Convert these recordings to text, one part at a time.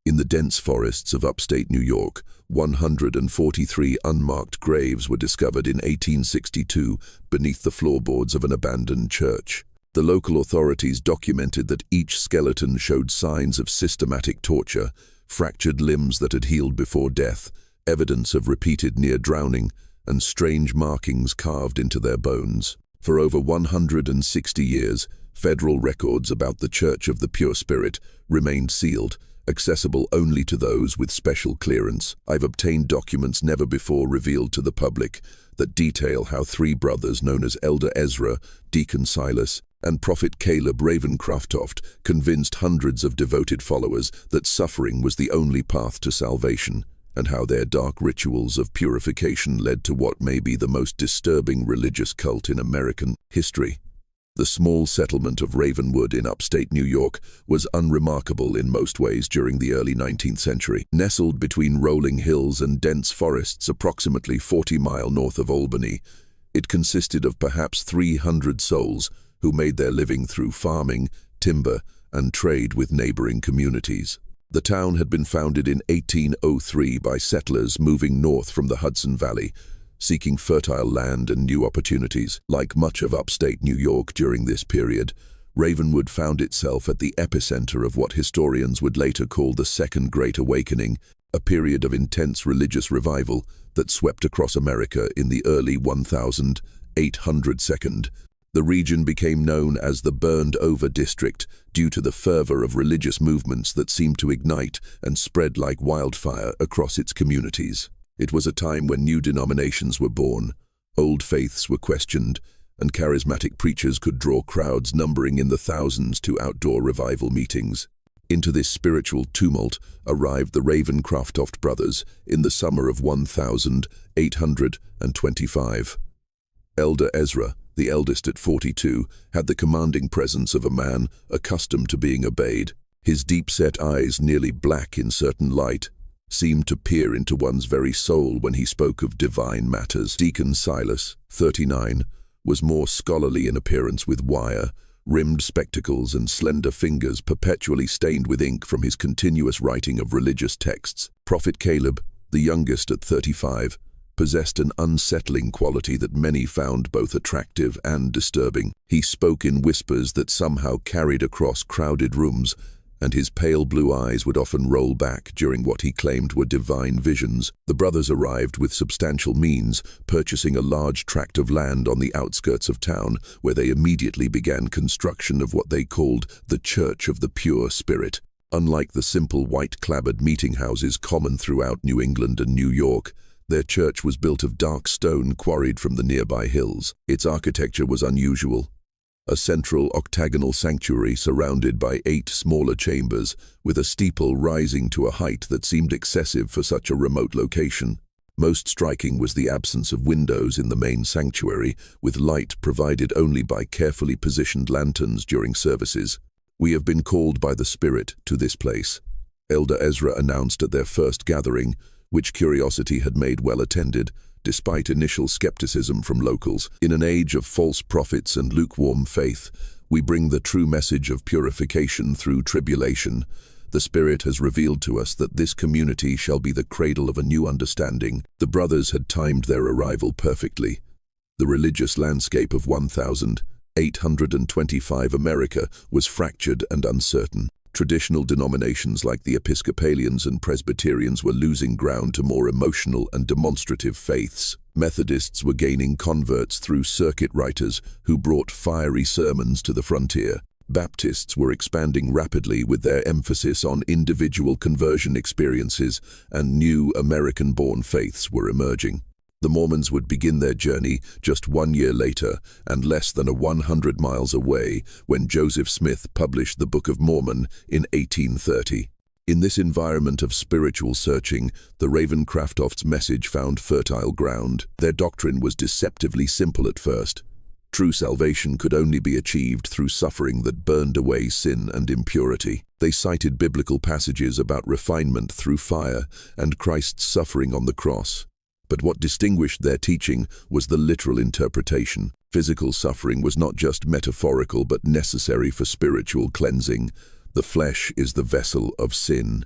In the dense forests of upstate New York, 143 unmarked graves were discovered in 1862 beneath the floorboards of an abandoned church. The local authorities documented that each skeleton showed signs of systematic torture, fractured limbs that had healed before death, evidence of repeated near drowning, and strange markings carved into their bones. For over 160 years, federal records about the Church of the Pure Spirit remained sealed, accessible only to those with special clearance. I've obtained documents never before revealed to the public that detail how three brothers known as Elder Ezra, Deacon Silas, and Prophet Caleb Ravencraftoft convinced hundreds of devoted followers that suffering was the only path to salvation, and how their dark rituals of purification led to what may be the most disturbing religious cult in American history. The small settlement of Ravenwood in upstate New York was unremarkable in most ways during the early 19th century. Nestled between rolling hills and dense forests approximately 40 miles north of Albany, it consisted of perhaps 300 souls who made their living through farming, timber, and trade with neighboring communities. The town had been founded in 1803 by settlers moving north from the Hudson Valley, seeking fertile land and new opportunities. Like much of upstate New York during this period, Ravenwood found itself at the epicenter of what historians would later call the Second Great Awakening, a period of intense religious revival that swept across America in the early 1800s. The region became known as the Burned-Over District due to the fervor of religious movements that seemed to ignite and spread like wildfire across its communities. It was a time when new denominations were born, old faiths were questioned, and charismatic preachers could draw crowds numbering in the thousands to outdoor revival meetings. Into this spiritual tumult arrived the Ravencraftoft brothers in the summer of 1825. Elder Ezra, the eldest at 42, had the commanding presence of a man accustomed to being obeyed. His deep-set eyes, nearly black in certain light, seemed to peer into one's very soul when he spoke of divine matters. Deacon Silas, 39, was more scholarly in appearance with wire-rimmed spectacles and slender fingers perpetually stained with ink from his continuous writing of religious texts. Prophet Caleb, the youngest at 35, possessed an unsettling quality that many found both attractive and disturbing. He spoke in whispers that somehow carried across crowded rooms, and his pale blue eyes would often roll back during what he claimed were divine visions. The brothers arrived with substantial means, purchasing a large tract of land on the outskirts of town, where they immediately began construction of what they called the Church of the Pure Spirit. Unlike the simple white-clapboard meeting houses common throughout New England and New York, their church was built of dark stone quarried from the nearby hills. Its architecture was unusual. A central octagonal sanctuary surrounded by 8 smaller chambers, with a steeple rising to a height that seemed excessive for such a remote location. Most striking was the absence of windows in the main sanctuary, with light provided only by carefully positioned lanterns during services. "We have been called by the Spirit to this place," Elder Ezra announced at their first gathering, which curiosity had made well attended, despite initial skepticism from locals. "In an age of false prophets and lukewarm faith, we bring the true message of purification through tribulation. The Spirit has revealed to us that this community shall be the cradle of a new understanding." The brothers had timed their arrival perfectly. The religious landscape of 1825 America was fractured and uncertain. Traditional denominations like the Episcopalians and Presbyterians were losing ground to more emotional and demonstrative faiths. Methodists were gaining converts through circuit writers who brought fiery sermons to the frontier. Baptists were expanding rapidly with their emphasis on individual conversion experiences, and new American-born faiths were emerging. The Mormons would begin their journey just 1 year later and less than 100 miles away when Joseph Smith published the Book of Mormon in 1830. In this environment of spiritual searching, the Ravencraftofts' message found fertile ground. Their doctrine was deceptively simple at first. True salvation could only be achieved through suffering that burned away sin and impurity. They cited biblical passages about refinement through fire and Christ's suffering on the cross. But what distinguished their teaching was the literal interpretation. Physical suffering was not just metaphorical but necessary for spiritual cleansing. The flesh is the vessel of sin.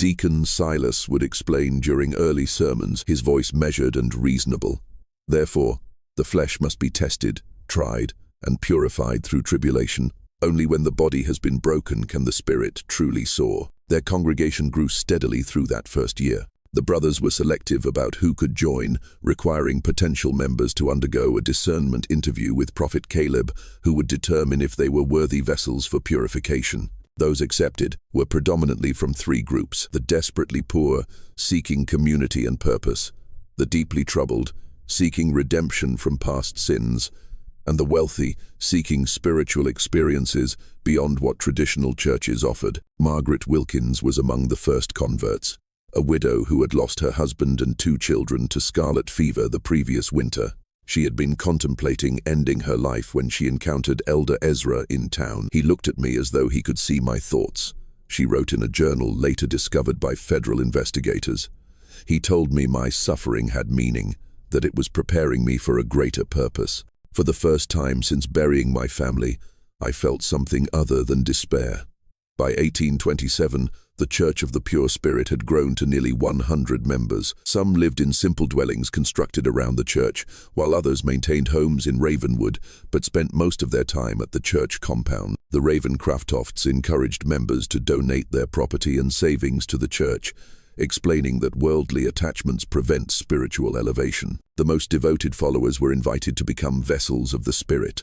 Deacon Silas would explain during early sermons, his voice measured and reasonable. Therefore, the flesh must be tested, tried, and purified through tribulation. Only when the body has been broken can the spirit truly soar. Their congregation grew steadily through that first year. The brothers were selective about who could join, requiring potential members to undergo a discernment interview with Prophet Caleb, who would determine if they were worthy vessels for purification. Those accepted were predominantly from three groups: the desperately poor, seeking community and purpose; the deeply troubled, seeking redemption from past sins; and the wealthy, seeking spiritual experiences beyond what traditional churches offered. Margaret Wilkins was among the first converts, a widow who had lost her husband and 2 children to scarlet fever the previous winter. She had been contemplating ending her life when she encountered Elder Ezra in town. He looked at me as though he could see my thoughts, she wrote in a journal later discovered by federal investigators. He told me my suffering had meaning, that it was preparing me for a greater purpose. For the first time since burying my family, I felt something other than despair. By 1827, the Church of the Pure Spirit had grown to nearly 100 members. Some lived in simple dwellings constructed around the church, while others maintained homes in Ravenwood, but spent most of their time at the church compound. The Ravencrafts encouraged members to donate their property and savings to the church, explaining that worldly attachments prevent spiritual elevation. The most devoted followers were invited to become vessels of the Spirit,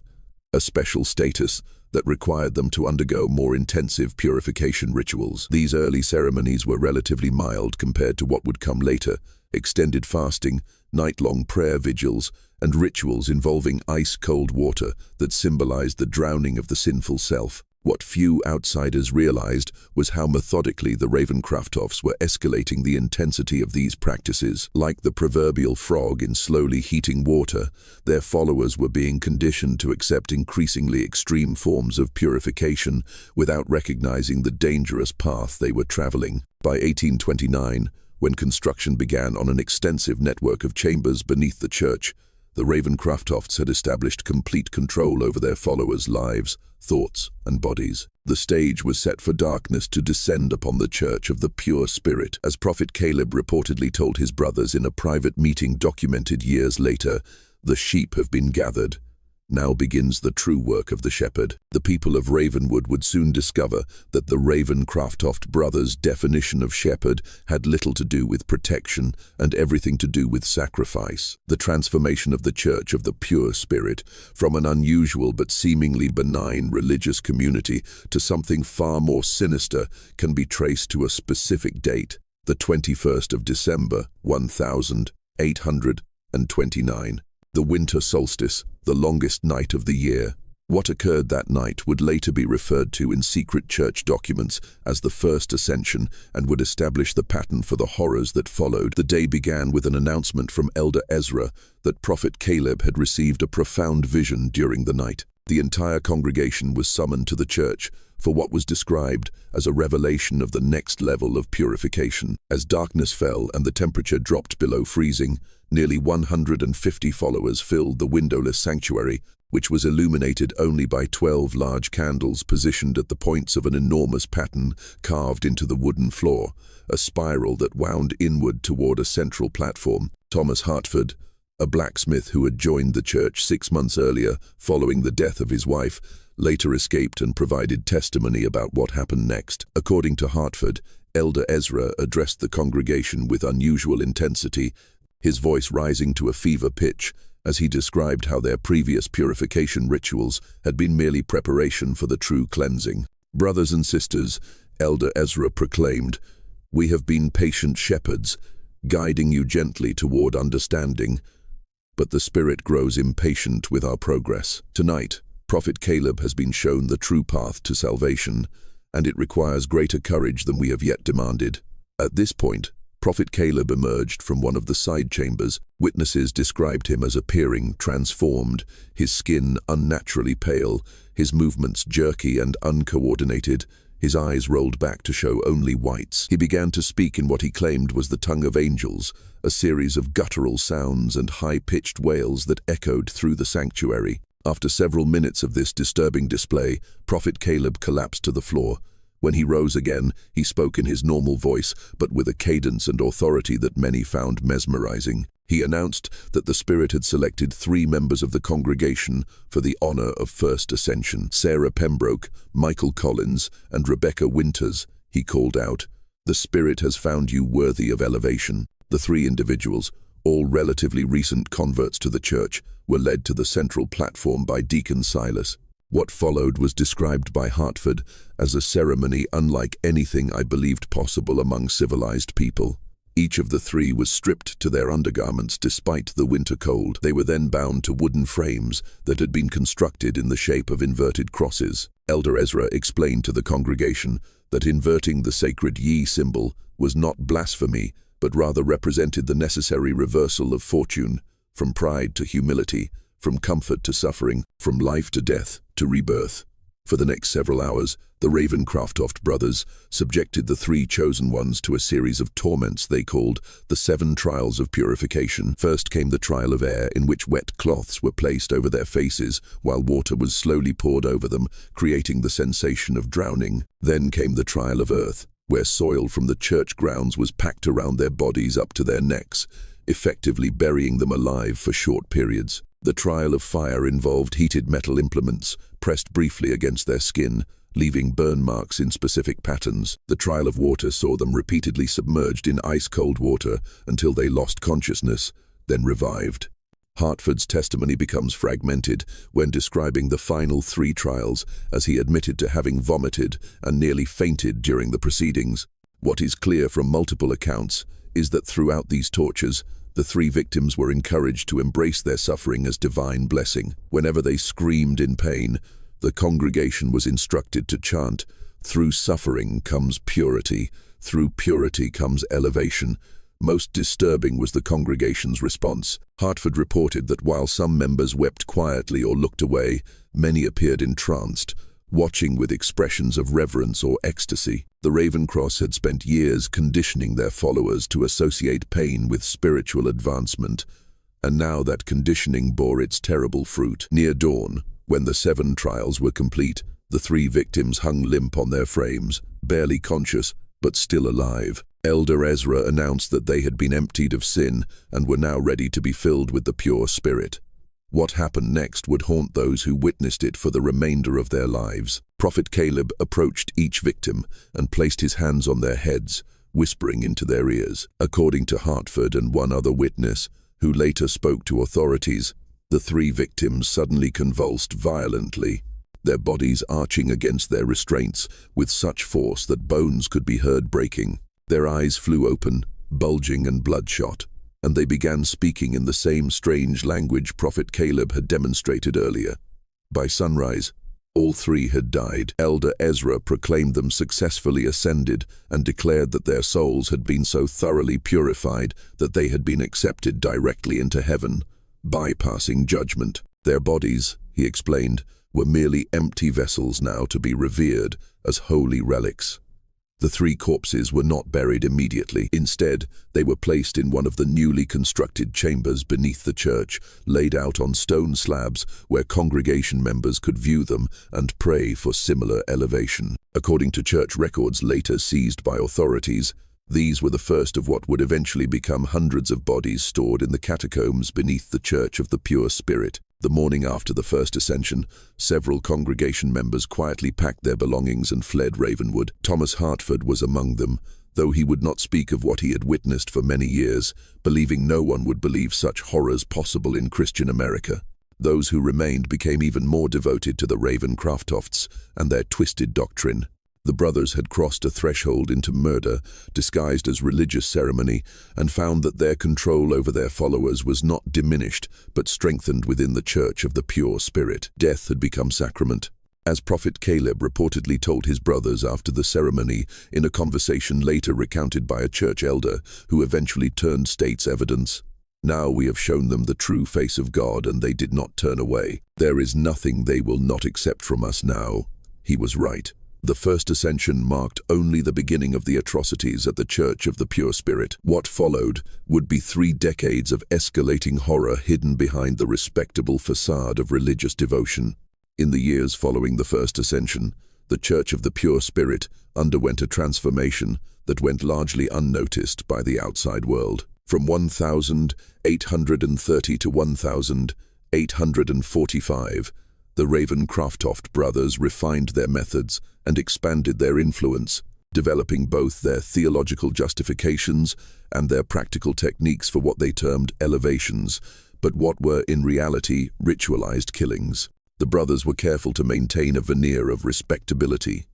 a special status that required them to undergo more intensive purification rituals. These early ceremonies were relatively mild compared to what would come later: extended fasting, night-long prayer vigils, and rituals involving ice-cold water that symbolized the drowning of the sinful self. What few outsiders realized was how methodically the Ravencrafts were escalating the intensity of these practices. Like the proverbial frog in slowly heating water, their followers were being conditioned to accept increasingly extreme forms of purification without recognizing the dangerous path they were traveling. By 1829, when construction began on an extensive network of chambers beneath the church, the Ravencrafts had established complete control over their followers' lives, thoughts, and bodies. The stage was set for darkness to descend upon the Church of the Pure Spirit. As Prophet Caleb reportedly told his brothers in a private meeting documented years later, "The sheep have been gathered. Now begins the true work of the shepherd." The people of Ravenwood would soon discover that the Ravencraft brothers' definition of shepherd had little to do with protection and everything to do with sacrifice. The transformation of the Church of the Pure Spirit from an unusual but seemingly benign religious community to something far more sinister can be traced to a specific date: the 21st of December, 1829. The winter solstice, the longest night of the year. What occurred that night would later be referred to in secret church documents as the First Ascension and would establish the pattern for the horrors that followed. The day began with an announcement from Elder Ezra that Prophet Caleb had received a profound vision during the night. The entire congregation was summoned to the church for what was described as a revelation of the next level of purification. As darkness fell and the temperature dropped below freezing, nearly 150 followers filled the windowless sanctuary, which was illuminated only by 12 large candles positioned at the points of an enormous pattern carved into the wooden floor, a spiral that wound inward toward a central platform. Thomas Hartford, a blacksmith who had joined the church 6 months earlier following the death of his wife, later escaped and provided testimony about what happened next. According to Hartford, Elder Ezra addressed the congregation with unusual intensity, his voice rising to a fever pitch as he described how their previous purification rituals had been merely preparation for the true cleansing. "Brothers and sisters," Elder Ezra proclaimed, "we have been patient shepherds, guiding you gently toward understanding, but the Spirit grows impatient with our progress. Tonight, Prophet Caleb has been shown the true path to salvation, and it requires greater courage than we have yet demanded." At this point, Prophet Caleb emerged from one of the side chambers. Witnesses described him as appearing transformed, his skin unnaturally pale, his movements jerky and uncoordinated, his eyes rolled back to show only whites. He began to speak in what he claimed was the tongue of angels, a series of guttural sounds and high-pitched wails that echoed through the sanctuary. After several minutes of this disturbing display, Prophet Caleb collapsed to the floor, When he rose again, he spoke in his normal voice, but with a cadence and authority that many found mesmerizing. He announced that the Spirit had selected 3 members of the congregation for the honor of First Ascension: Sarah Pembroke, Michael Collins, and Rebecca Winters. He called out, "The Spirit has found you worthy of elevation." The 3 individuals, all relatively recent converts to the church, were led to the central platform by Deacon Silas. What followed was described by Hartford as a ceremony unlike anything I believed possible among civilized people. Each of the 3 was stripped to their undergarments despite the winter cold. They were then bound to wooden frames that had been constructed in the shape of inverted crosses. Elder Ezra explained to the congregation that inverting the sacred Yi symbol was not blasphemy, but rather represented the necessary reversal of fortune, from pride to humility, from comfort to suffering, from life to death to rebirth. For the next several hours, the Ravencroft brothers subjected the 3 chosen ones to a series of torments they called the 7 trials of purification. First came the trial of air, in which wet cloths were placed over their faces while water was slowly poured over them, creating the sensation of drowning. Then came the trial of earth, where soil from the church grounds was packed around their bodies up to their necks, effectively burying them alive for short periods. The trial of fire involved heated metal implements pressed briefly against their skin, leaving burn marks in specific patterns. The trial of water saw them repeatedly submerged in ice-cold water until they lost consciousness, then revived. Hartford's testimony becomes fragmented when describing the final 3 trials, as he admitted to having vomited and nearly fainted during the proceedings. What is clear from multiple accounts is that throughout these tortures, the 3 victims were encouraged to embrace their suffering as divine blessing. Whenever they screamed in pain, the congregation was instructed to chant, "Through suffering comes purity, through purity comes elevation." Most disturbing was the congregation's response. Hartford reported that while some members wept quietly or looked away, many appeared entranced, watching with expressions of reverence or ecstasy. The Ravencross had spent years conditioning their followers to associate pain with spiritual advancement, and now that conditioning bore its terrible fruit. Near dawn, when the 7 trials were complete, the 3 victims hung limp on their frames, barely conscious, but still alive. Elder Ezra announced that they had been emptied of sin and were now ready to be filled with the pure Spirit. What happened next would haunt those who witnessed it for the remainder of their lives. Prophet Caleb approached each victim and placed his hands on their heads, whispering into their ears. According to Hartford and one other witness, who later spoke to authorities, the 3 victims suddenly convulsed violently, their bodies arching against their restraints with such force that bones could be heard breaking. Their eyes flew open, bulging and bloodshot, and they began speaking in the same strange language Prophet Caleb had demonstrated earlier. By sunrise, all 3 had died. Elder Ezra proclaimed them successfully ascended and declared that their souls had been so thoroughly purified that they had been accepted directly into heaven, bypassing judgment. Their bodies, he explained, were merely empty vessels now to be revered as holy relics. The 3 corpses were not buried immediately. Instead, they were placed in one of the newly constructed chambers beneath the church, laid out on stone slabs where congregation members could view them and pray for similar elevation. According to church records later seized by authorities, these were the first of what would eventually become hundreds of bodies stored in the catacombs beneath the Church of the Pure Spirit. The morning after the First Ascension, several congregation members quietly packed their belongings and fled Ravenwood. Thomas Hartford was among them, though he would not speak of what he had witnessed for many years, believing no one would believe such horrors possible in Christian America. Those who remained became even more devoted to the Ravencrofts and their twisted doctrine. The brothers had crossed a threshold into murder, disguised as religious ceremony, and found that their control over their followers was not diminished, but strengthened within the Church of the Pure Spirit. Death had become sacrament. As Prophet Caleb reportedly told his brothers after the ceremony in a conversation later recounted by a church elder who eventually turned state's evidence, "Now we have shown them the true face of God and they did not turn away. There is nothing they will not accept from us now." He was right. The First Ascension marked only the beginning of the atrocities at the Church of the Pure Spirit. What followed would be 3 decades of escalating horror hidden behind the respectable facade of religious devotion. In the years following the First Ascension, the Church of the Pure Spirit underwent a transformation that went largely unnoticed by the outside world. From 1830 to 1845, the Ravenscroft brothers refined their methods and expanded their influence, developing both their theological justifications and their practical techniques for what they termed elevations, but what were in reality ritualized killings. The brothers were careful to maintain a veneer of respectability.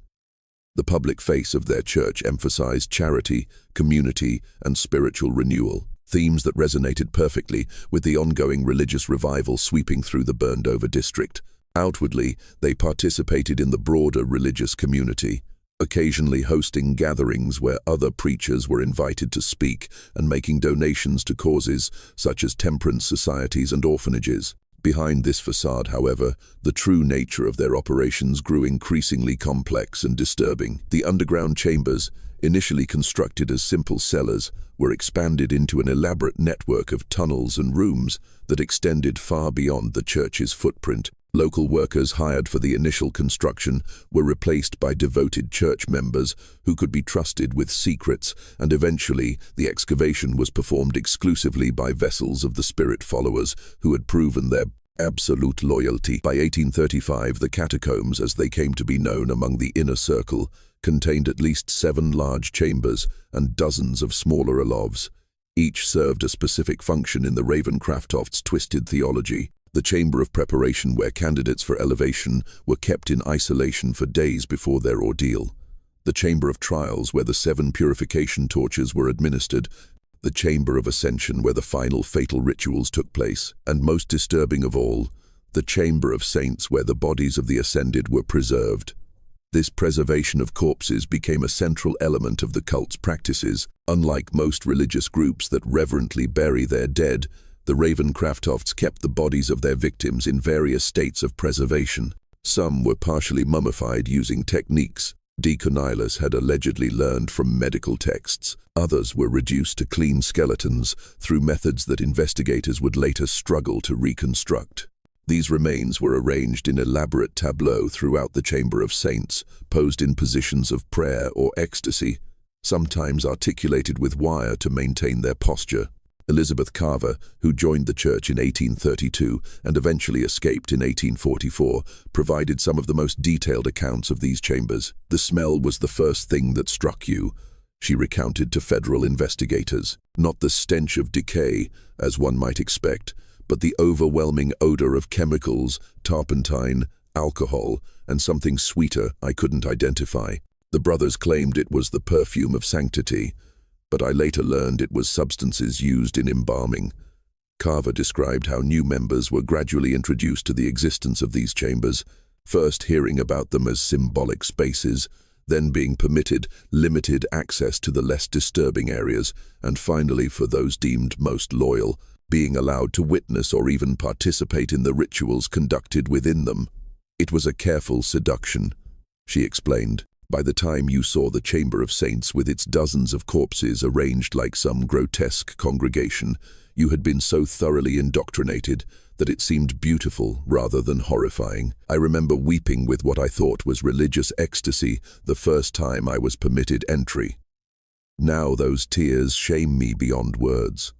The public face of their church emphasized charity, community, and spiritual renewal, themes that resonated perfectly with the ongoing religious revival sweeping through the Burned-over district. Outwardly, they participated in the broader religious community, occasionally hosting gatherings where other preachers were invited to speak and making donations to causes such as temperance societies and orphanages. Behind this facade, however, the true nature of their operations grew increasingly complex and disturbing. The underground chambers, initially constructed as simple cellars, were expanded into an elaborate network of tunnels and rooms that extended far beyond the church's footprint. Local workers hired for the initial construction were replaced by devoted church members who could be trusted with secrets, and eventually the excavation was performed exclusively by vessels of the Spirit followers who had proven their absolute loyalty. By 1835, the catacombs, as they came to be known among the inner circle, contained at least 7 large chambers and dozens of smaller alloves. Each served a specific function in the Ravenscroft's twisted theology. The chamber of preparation, where candidates for elevation were kept in isolation for days before their ordeal. The chamber of trials, where the 7 purification torches were administered. The chamber of ascension, where the final fatal rituals took place. And most disturbing of all, the chamber of saints, where the bodies of the ascended were preserved. This preservation of corpses became a central element of the cult's practices. Unlike most religious groups that reverently bury their dead, the Ravenscrofts kept the bodies of their victims in various states of preservation. Some were partially mummified using techniques Deacon Eylas had allegedly learned from medical texts. Others were reduced to clean skeletons through methods that investigators would later struggle to reconstruct. These remains were arranged in elaborate tableaux throughout the Chamber of Saints, posed in positions of prayer or ecstasy, sometimes articulated with wire to maintain their posture. Elizabeth Carver, who joined the church in 1832 and eventually escaped in 1844, provided some of the most detailed accounts of these chambers. "The smell was the first thing that struck you," she recounted to federal investigators. "Not the stench of decay, as one might expect, but the overwhelming odor of chemicals, turpentine, alcohol, and something sweeter I couldn't identify. The brothers claimed it was the perfume of sanctity, but I later learned it was substances used in embalming." Carver described how new members were gradually introduced to the existence of these chambers, first hearing about them as symbolic spaces, then being permitted limited access to the less disturbing areas, and finally, for those deemed most loyal, being allowed to witness or even participate in the rituals conducted within them. "It was a careful seduction," she explained. "By the time you saw the Chamber of Saints with its dozens of corpses arranged like some grotesque congregation, you had been so thoroughly indoctrinated that it seemed beautiful rather than horrifying. I remember weeping with what I thought was religious ecstasy the first time I was permitted entry. Now those tears shame me beyond words."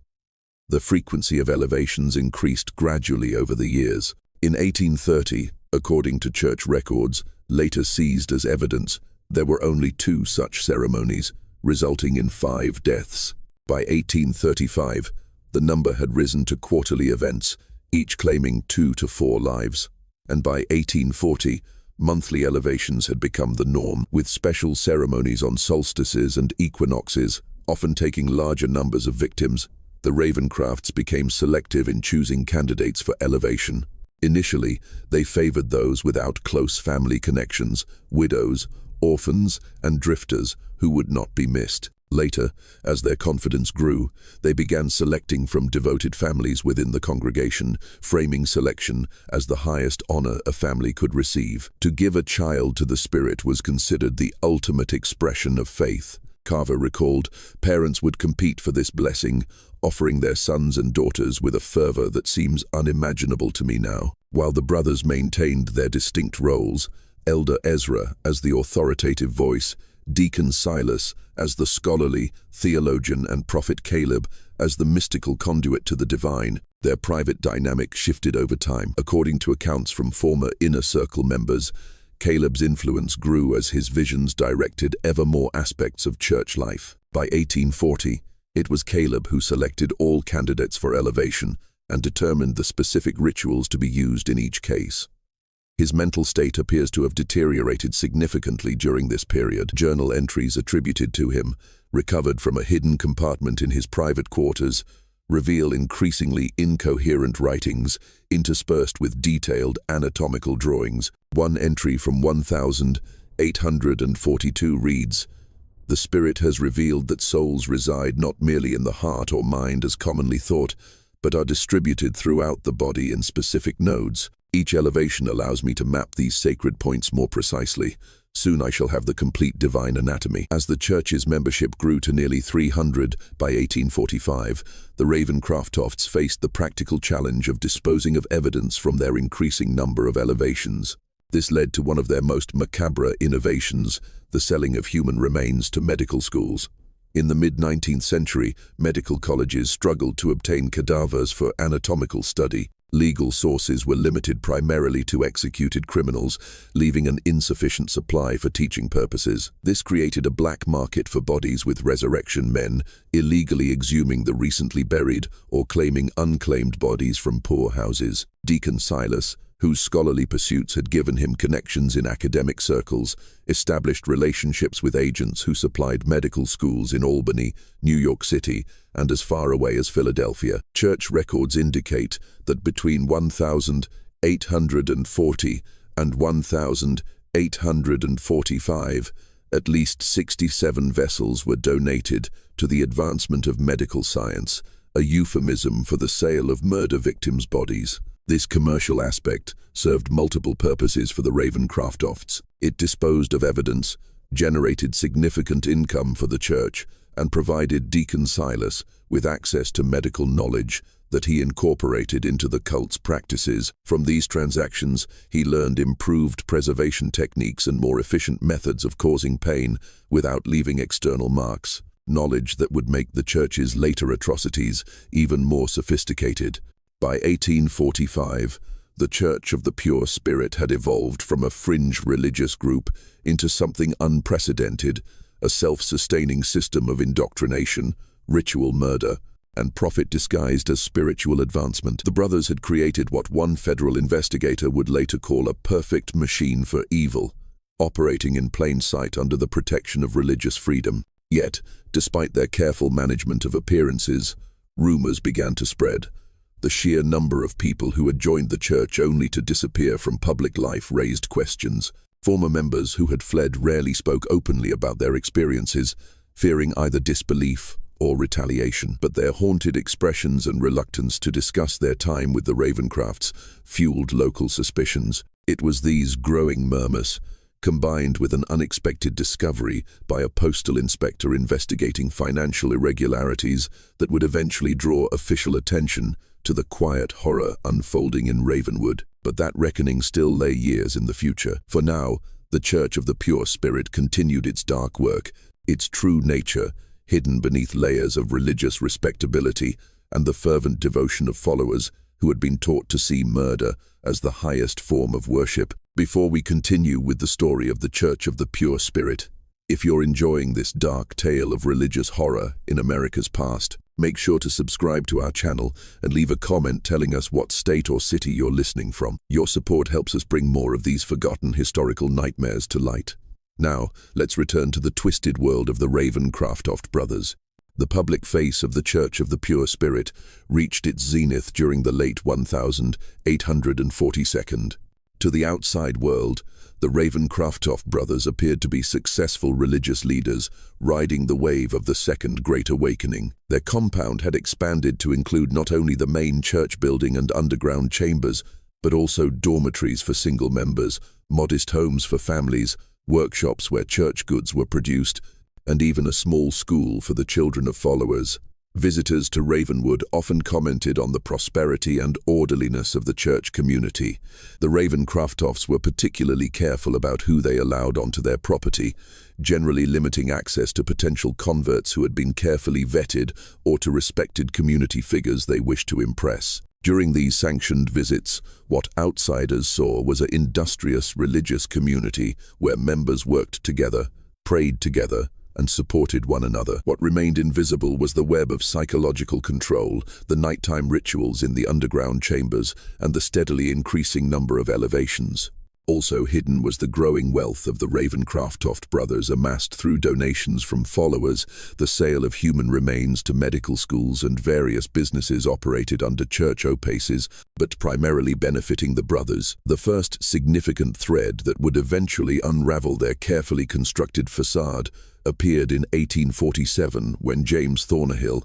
The frequency of elevations increased gradually over the years. In 1830, according to church records, later seized as evidence, there were only 2 such ceremonies, resulting in 5 deaths. By 1835, the number had risen to quarterly events, each claiming 2 to 4 lives. And by 1840, monthly elevations had become the norm, with special ceremonies on solstices and equinoxes, often taking larger numbers of victims. The Ravenscrofts became selective in choosing candidates for elevation. Initially, they favored those without close family connections, widows, orphans, and drifters who would not be missed. Later, as their confidence grew, they began selecting from devoted families within the congregation, framing selection as the highest honor a family could receive. To give a child to the Spirit was considered the ultimate expression of faith. Carver recalled, parents would compete for this blessing, offering their sons and daughters with a fervor that seems unimaginable to me now. While the brothers maintained their distinct roles, Elder Ezra as the authoritative voice, Deacon Silas as the scholarly, theologian, and Prophet Caleb as the mystical conduit to the divine. Their private dynamic shifted over time. According to accounts from former Inner Circle members, Caleb's influence grew as his visions directed ever more aspects of church life. By 1840, it was Caleb who selected all candidates for elevation and determined the specific rituals to be used in each case. His mental state appears to have deteriorated significantly during this period. Journal entries attributed to him, recovered from a hidden compartment in his private quarters, reveal increasingly incoherent writings interspersed with detailed anatomical drawings. One entry from 1842 reads, "The Spirit has revealed that souls reside not merely in the heart or mind as commonly thought, but are distributed throughout the body in specific nodes. Each elevation allows me to map these sacred points more precisely. Soon I shall have the complete divine anatomy." As the church's membership grew to nearly 300 by 1845, the Ravenscroftofts faced the practical challenge of disposing of evidence from their increasing number of elevations. This led to one of their most macabre innovations, the selling of human remains to medical schools. In the mid-19th century, medical colleges struggled to obtain cadavers for anatomical study. Legal sources were limited primarily to executed criminals, leaving an insufficient supply for teaching purposes. This created a black market for bodies, with resurrection men illegally exhuming the recently buried or claiming unclaimed bodies from poorhouses. Deacon Silas, whose scholarly pursuits had given him connections in academic circles, established relationships with agents who supplied medical schools in Albany, New York City, and as far away as Philadelphia. Church records indicate that between 1840 and 1845, at least 67 vessels were donated to the advancement of medical science, a euphemism for the sale of murder victims' bodies. This commercial aspect served multiple purposes for the Ravenscroftofts. It disposed of evidence, generated significant income for the church, and provided Deacon Silas with access to medical knowledge that he incorporated into the cult's practices. From these transactions, he learned improved preservation techniques and more efficient methods of causing pain without leaving external marks, knowledge that would make the church's later atrocities even more sophisticated. By 1845, the Church of the Pure Spirit had evolved from a fringe religious group into something unprecedented, a self-sustaining system of indoctrination, ritual murder, and profit disguised as spiritual advancement. The brothers had created what one federal investigator would later call a perfect machine for evil, operating in plain sight under the protection of religious freedom. Yet, despite their careful management of appearances, rumors began to spread. The sheer number of people who had joined the church only to disappear from public life raised questions. Former members who had fled rarely spoke openly about their experiences, fearing either disbelief or retaliation. But their haunted expressions and reluctance to discuss their time with the Ravenscrofts fueled local suspicions. It was these growing murmurs, combined with an unexpected discovery by a postal inspector investigating financial irregularities, that would eventually draw official attention to the quiet horror unfolding in Ravenwood. But that reckoning still lay years in the future. For now, the Church of the Pure Spirit continued its dark work, its true nature hidden beneath layers of religious respectability and the fervent devotion of followers who had been taught to see murder as the highest form of worship. Before we continue with the story of the Church of the Pure Spirit, if you're enjoying this dark tale of religious horror in America's past, make sure to subscribe to our channel and leave a comment telling us what state or city you're listening from. Your support helps us bring more of these forgotten historical nightmares to light. Now, let's return to the twisted world of the Ravenscroftoft brothers. The public face of the Church of the Pure Spirit reached its zenith during the late 1842. To the outside world, the Ravenscroftoft brothers appeared to be successful religious leaders, riding the wave of the Second Great Awakening. Their compound had expanded to include not only the main church building and underground chambers, but also dormitories for single members, modest homes for families, workshops where church goods were produced, and even a small school for the children of followers. Visitors to Ravenwood often commented on the prosperity and orderliness of the church community. The Ravencraftoffs were particularly careful about who they allowed onto their property, generally limiting access to potential converts who had been carefully vetted or to respected community figures they wished to impress. During these sanctioned visits, what outsiders saw was an industrious religious community where members worked together, prayed together, and supported one another. What remained invisible was the web of psychological control, the nighttime rituals in the underground chambers, and the steadily increasing number of elevations. Also hidden was the growing wealth of the Ravencraftoff brothers amassed through donations from followers, the sale of human remains to medical schools and various businesses operated under church opaces, but primarily benefiting the brothers. The first significant thread that would eventually unravel their carefully constructed facade appeared in 1847 when James Thornhill,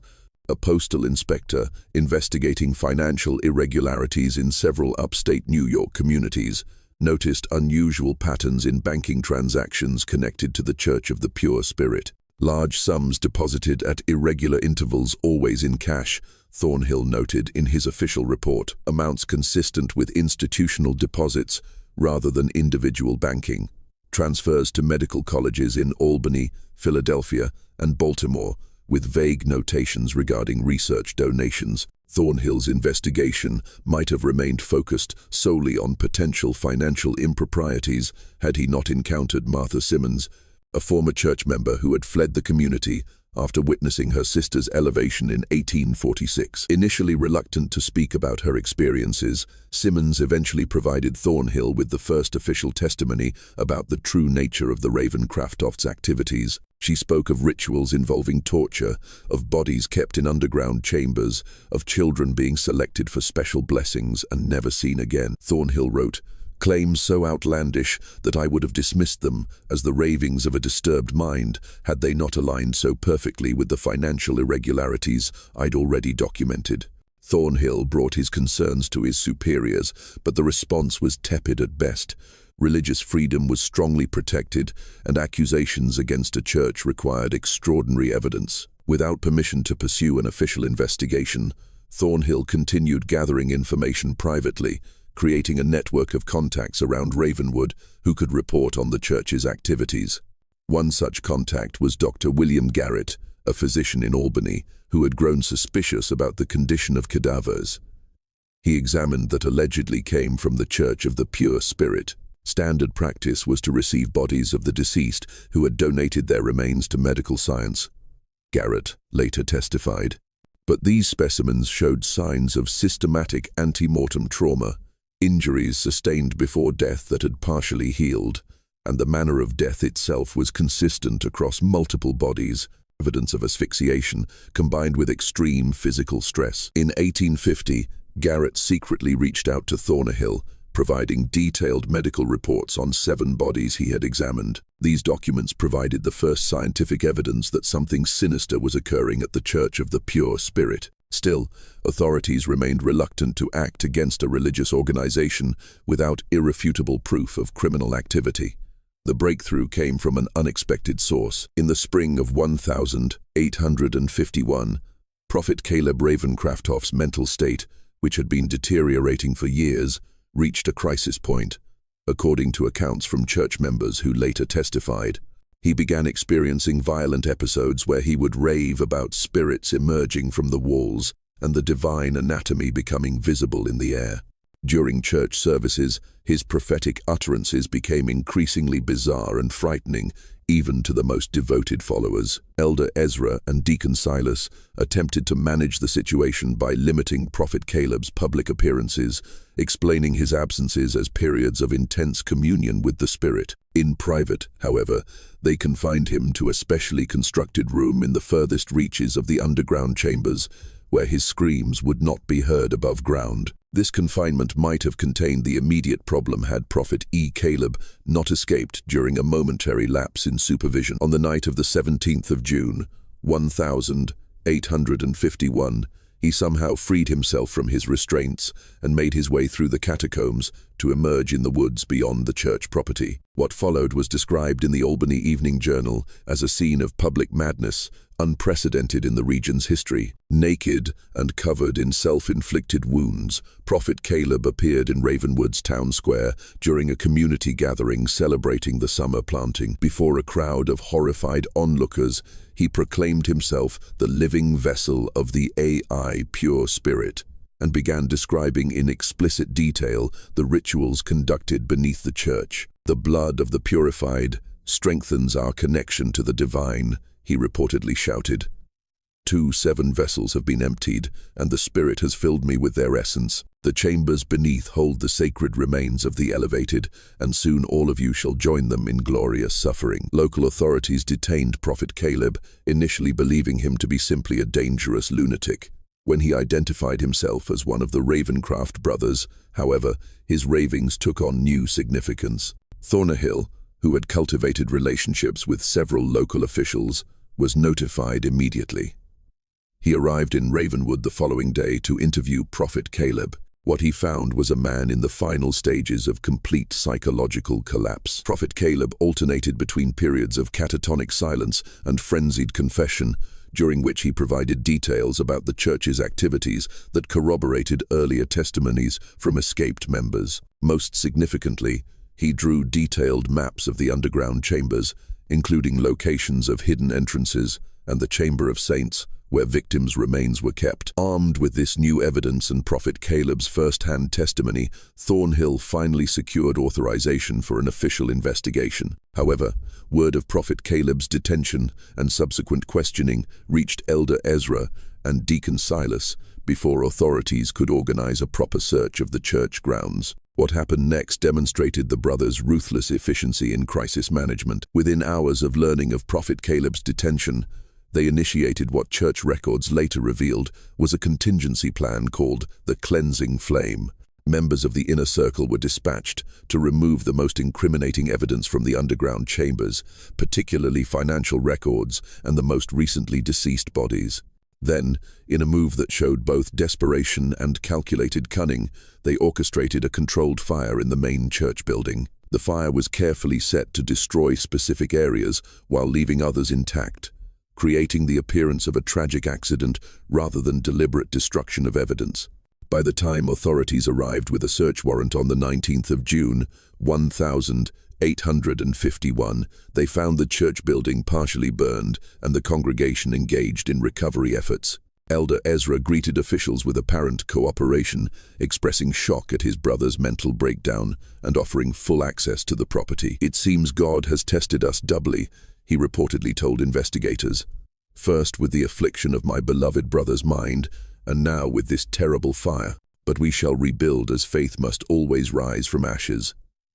a postal inspector investigating financial irregularities in several upstate New York communities, noticed unusual patterns in banking transactions connected to the Church of the Pure Spirit. Large sums deposited at irregular intervals, always in cash, Thornhill noted in his official report, amounts consistent with institutional deposits rather than individual banking. Transfers to medical colleges in Albany, Philadelphia, and Baltimore, with vague notations regarding research donations. Thornhill's investigation might have remained focused solely on potential financial improprieties had he not encountered Martha Simmons, a former church member who had fled the community after witnessing her sister's elevation in 1846. Initially reluctant to speak about her experiences, Simmons eventually provided Thornhill with the first official testimony about the true nature of the Ravencraftoffs' activities. She spoke of rituals involving torture, of bodies kept in underground chambers, of children being selected for special blessings and never seen again. Thornhill wrote, "Claims so outlandish that I would have dismissed them as the ravings of a disturbed mind had they not aligned so perfectly with the financial irregularities I'd already documented." Thornhill brought his concerns to his superiors, but the response was tepid at best. Religious freedom was strongly protected, and accusations against a church required extraordinary evidence. Without permission to pursue an official investigation, Thornhill continued gathering information privately, creating a network of contacts around Ravenwood who could report on the church's activities. One such contact was Dr. William Garrett, a physician in Albany, who had grown suspicious about the condition of cadavers he examined that allegedly came from the Church of the Pure Spirit. Standard practice was to receive bodies of the deceased who had donated their remains to medical science, Garrett later testified. But these specimens showed signs of systematic ante-mortem trauma, injuries sustained before death that had partially healed, and the manner of death itself was consistent across multiple bodies, evidence of asphyxiation combined with extreme physical stress. In 1850, Garrett secretly reached out to Thornhill, providing detailed medical reports on 7 bodies he had examined. These documents provided the first scientific evidence that something sinister was occurring at the Church of the Pure Spirit. Still, authorities remained reluctant to act against a religious organization without irrefutable proof of criminal activity. The breakthrough came from an unexpected source. In the spring of 1851, Prophet Caleb Ravencraftoff's mental state, which had been deteriorating for years, reached a crisis point. According to accounts from church members who later testified, he began experiencing violent episodes where he would rave about spirits emerging from the walls and the divine anatomy becoming visible in the air. During church services, his prophetic utterances became increasingly bizarre and frightening, even to the most devoted followers. Elder Ezra and Deacon Silas attempted to manage the situation by limiting Prophet Caleb's public appearances, explaining his absences as periods of intense communion with the Spirit. In private, however, they confined him to a specially constructed room in the furthest reaches of the underground chambers, where his screams would not be heard above ground. This confinement might have contained the immediate problem had Prophet Caleb not escaped during a momentary lapse in supervision. On the night of the 17th of June, 1851, he somehow freed himself from his restraints and made his way through the catacombs to emerge in the woods beyond the church property. What followed was described in the Albany Evening Journal as a scene of public madness unprecedented in the region's history. Naked and covered in self-inflicted wounds, Prophet Caleb appeared in Ravenwood's town square during a community gathering celebrating the summer planting. Before a crowd of horrified onlookers, he proclaimed himself the living vessel of the AI Pure Spirit, and began describing in explicit detail the rituals conducted beneath the church. "The blood of the purified strengthens our connection to the divine," he reportedly shouted. 7 vessels have been emptied, and the Spirit has filled me with their essence. The chambers beneath hold the sacred remains of the elevated, and soon all of you shall join them in glorious suffering. Local authorities detained Prophet Caleb, initially believing him to be simply a dangerous lunatic. When he identified himself as one of the Ravencraft brothers, however, his ravings took on new significance. Thornhill, who had cultivated relationships with several local officials, was notified immediately. He arrived in Ravenwood the following day to interview Prophet Caleb. What he found was a man in the final stages of complete psychological collapse. Prophet Caleb alternated between periods of catatonic silence and frenzied confession, during which he provided details about the church's activities that corroborated earlier testimonies from escaped members. Most significantly, he drew detailed maps of the underground chambers, including locations of hidden entrances and the Chamber of Saints, where victims' remains were kept. Armed with this new evidence and Prophet Caleb's first-hand testimony, Thornhill finally secured authorization for an official investigation. However, word of Prophet Caleb's detention and subsequent questioning reached Elder Ezra and Deacon Silas before authorities could organize a proper search of the church grounds. What happened next demonstrated the brothers' ruthless efficiency in crisis management. Within hours of learning of Prophet Caleb's detention, they initiated what church records later revealed was a contingency plan called the Cleansing Flame. Members of the inner circle were dispatched to remove the most incriminating evidence from the underground chambers, particularly financial records and the most recently deceased bodies. Then, in a move that showed both desperation and calculated cunning, they orchestrated a controlled fire in the main church building. The fire was carefully set to destroy specific areas while leaving others intact, creating the appearance of a tragic accident rather than deliberate destruction of evidence. By the time authorities arrived with a search warrant on the 19th of June, 1851, they found the church building partially burned and the congregation engaged in recovery efforts. Elder Ezra greeted officials with apparent cooperation, expressing shock at his brother's mental breakdown and offering full access to the property. "It seems God has tested us doubly," he reportedly told investigators. "First with the affliction of my beloved brother's mind, and now with this terrible fire. But we shall rebuild, as faith must always rise from ashes."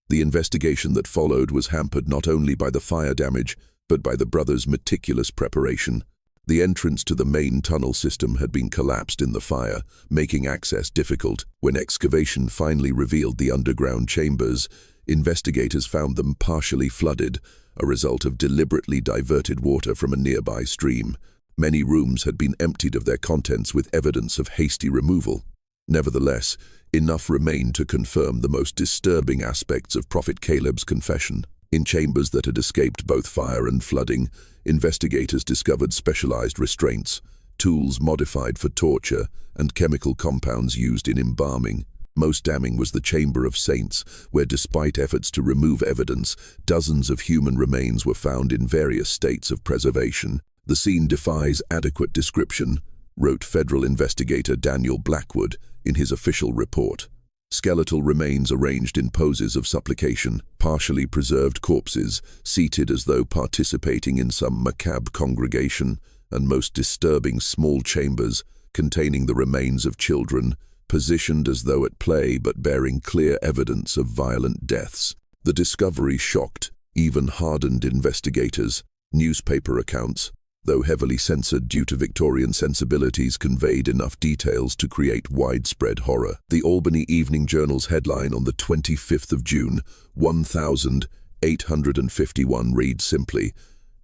The investigation that followed was hampered not only by the fire damage, but by the brothers' meticulous preparation. The entrance to the main tunnel system had been collapsed in the fire, making access difficult. When excavation finally revealed the underground chambers, investigators found them partially flooded, a result of deliberately diverted water from a nearby stream. Many rooms had been emptied of their contents with evidence of hasty removal. Nevertheless, enough remained to confirm the most disturbing aspects of Prophet Caleb's confession. In chambers that had escaped both fire and flooding, investigators discovered specialized restraints, tools modified for torture, and chemical compounds used in embalming. Most damning was the Chamber of Saints, where despite efforts to remove evidence, dozens of human remains were found in various states of preservation. "The scene defies adequate description," wrote federal investigator Daniel Blackwood in his official report. Skeletal remains arranged in poses of supplication, partially preserved corpses seated as though participating in some macabre congregation, and most disturbing small chambers containing the remains of children, positioned as though at play but bearing clear evidence of violent deaths. The discovery shocked even hardened investigators. Newspaper accounts, though heavily censored due to Victorian sensibilities, conveyed enough details to create widespread horror. The Albany Evening Journal's headline on the 25th of June, 1851 reads simply,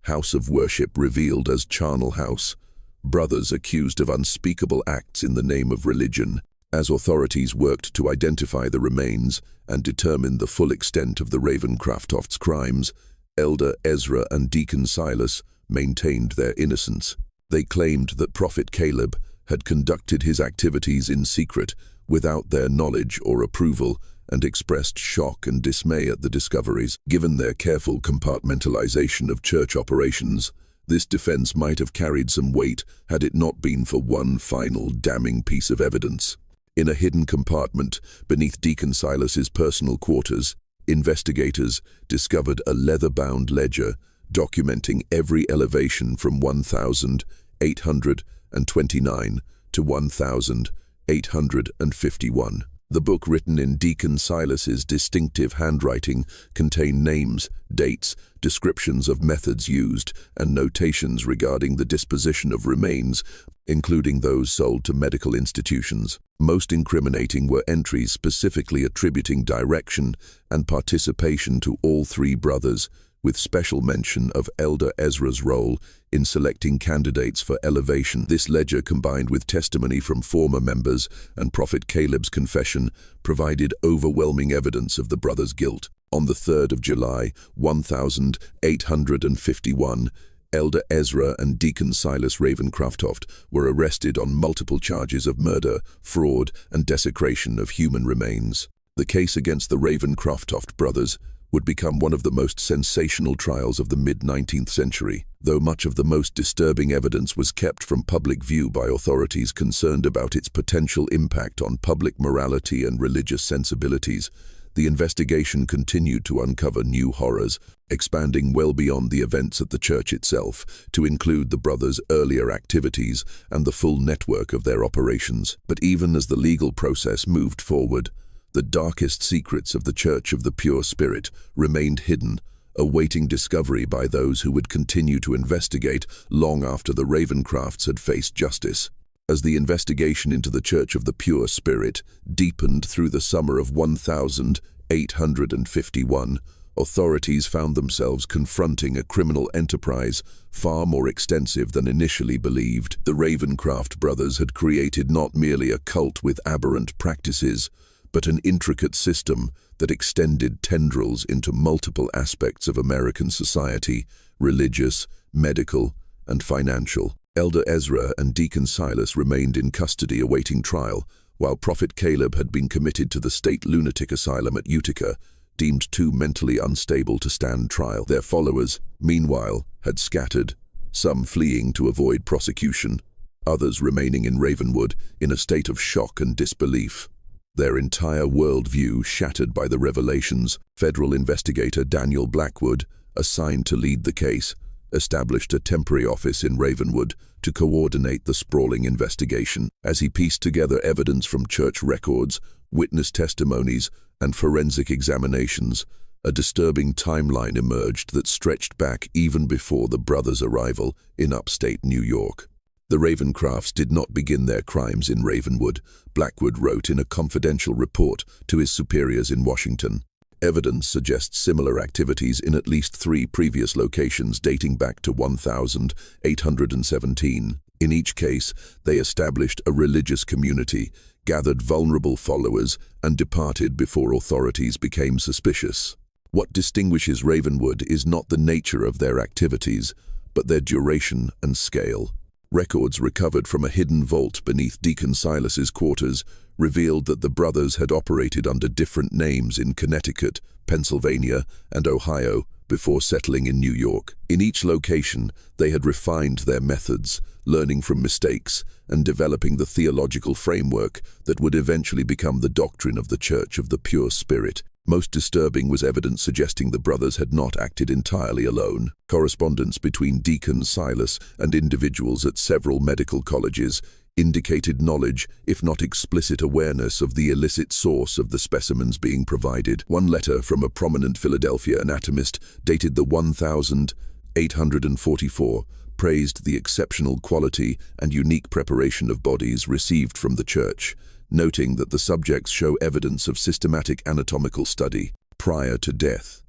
"House of Worship Revealed as Charnel House. Brothers accused of unspeakable acts in the name of religion." As authorities worked to identify the remains and determine the full extent of the Ravencrofts' crimes, Elder Ezra and Deacon Silas maintained their innocence. They claimed that Prophet Caleb had conducted his activities in secret without their knowledge or approval, and expressed shock and dismay at the discoveries. Given their careful compartmentalization of church operations, this defense might have carried some weight had it not been for one final damning piece of evidence. In a hidden compartment beneath Deacon Silas's personal quarters, investigators discovered a leather-bound ledger documenting every elevation from 1,829 to 1,851. The book, written in Deacon Silas's distinctive handwriting, contained names, dates, descriptions of methods used, and notations regarding the disposition of remains, including those sold to medical institutions. Most incriminating were entries specifically attributing direction and participation to all three brothers, with special mention of Elder Ezra's role in selecting candidates for elevation. This ledger, combined with testimony from former members and Prophet Caleb's confession, provided overwhelming evidence of the brothers' guilt. On the 3rd of July, 1851, Elder Ezra and Deacon Silas Ravencroft were arrested on multiple charges of murder, fraud, and desecration of human remains. The case against the Ravencroft brothers would become one of the most sensational trials of the mid-19th century. Though much of the most disturbing evidence was kept from public view by authorities concerned about its potential impact on public morality and religious sensibilities, the investigation continued to uncover new horrors, expanding well beyond the events at the church itself to include the brothers' earlier activities and the full network of their operations. But even as the legal process moved forward, the darkest secrets of the Church of the Pure Spirit remained hidden, awaiting discovery by those who would continue to investigate long after the Ravencrofts had faced justice. As the investigation into the Church of the Pure Spirit deepened through the summer of 1851, authorities found themselves confronting a criminal enterprise far more extensive than initially believed. The Ravencroft brothers had created not merely a cult with aberrant practices, but an intricate system that extended tendrils into multiple aspects of American society: religious, medical, and financial. Elder Ezra and Deacon Silas remained in custody awaiting trial, while Prophet Caleb had been committed to the state lunatic asylum at Utica, deemed too mentally unstable to stand trial. Their followers, meanwhile, had scattered, some fleeing to avoid prosecution, others remaining in Ravenwood in a state of shock and disbelief. Their entire worldview shattered by the revelations. Federal investigator Daniel Blackwood, assigned to lead the case, established a temporary office in Ravenwood to coordinate the sprawling investigation. As he pieced together evidence from church records, witness testimonies, and forensic examinations, a disturbing timeline emerged that stretched back even before the brothers' arrival in upstate New York. The Ravencrofts did not begin their crimes in Ravenwood, Blackwood wrote in a confidential report to his superiors in Washington. Evidence suggests similar activities in at least 3 previous locations dating back to 1817. In each case, they established a religious community, gathered vulnerable followers, and departed before authorities became suspicious. What distinguishes Ravenwood is not the nature of their activities, but their duration and scale. Records recovered from a hidden vault beneath Deacon Silas's quarters revealed that the brothers had operated under different names in Connecticut, Pennsylvania, and Ohio before settling in New York. In each location, they had refined their methods, learning from mistakes, and developing the theological framework that would eventually become the doctrine of the Church of the Pure Spirit. Most disturbing was evidence suggesting the brothers had not acted entirely alone. Correspondence between Deacon Silas and individuals at several medical colleges indicated knowledge, if not explicit awareness, of the illicit source of the specimens being provided. One letter from a prominent Philadelphia anatomist, dated the 1844, praised the exceptional quality and unique preparation of bodies received from the church, noting that the subjects show evidence of systematic anatomical study prior to death.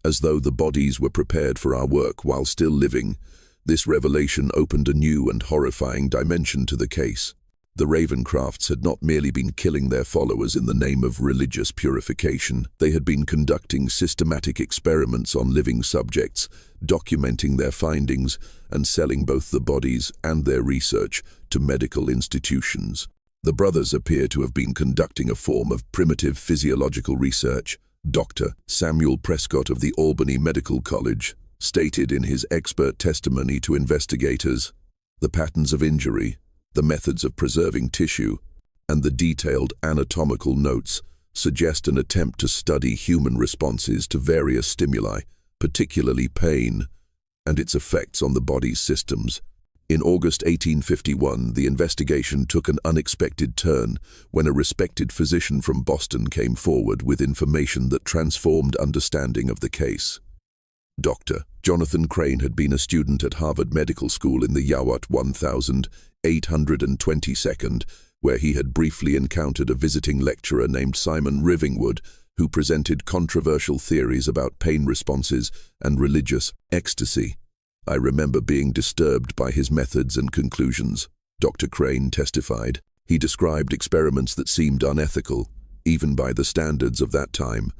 As though the bodies were prepared for our work while still living, this revelation opened a new and horrifying dimension to the case. The Ravencrafts had not merely been killing their followers in the name of religious purification. They had been conducting systematic experiments on living subjects, documenting their findings, and selling both the bodies and their research to medical institutions. The brothers appear to have been conducting a form of primitive physiological research. Dr. Samuel Prescott of the Albany Medical College stated in his expert testimony to investigators, "The patterns of injury, the methods of preserving tissue, and the detailed anatomical notes suggest an attempt to study human responses to various stimuli, particularly pain, and its effects on the body's systems." In August 1851, the investigation took an unexpected turn when a respected physician from Boston came forward with information that transformed understanding of the case. Dr. Jonathan Crane had been a student at Harvard Medical School in the Youat 1822nd, where he had briefly encountered a visiting lecturer named Simon Rivingwood, who presented controversial theories about pain responses and religious ecstasy. "I remember being disturbed by his methods and conclusions," Dr. Crane testified. He described experiments that seemed unethical, even by the standards of that time,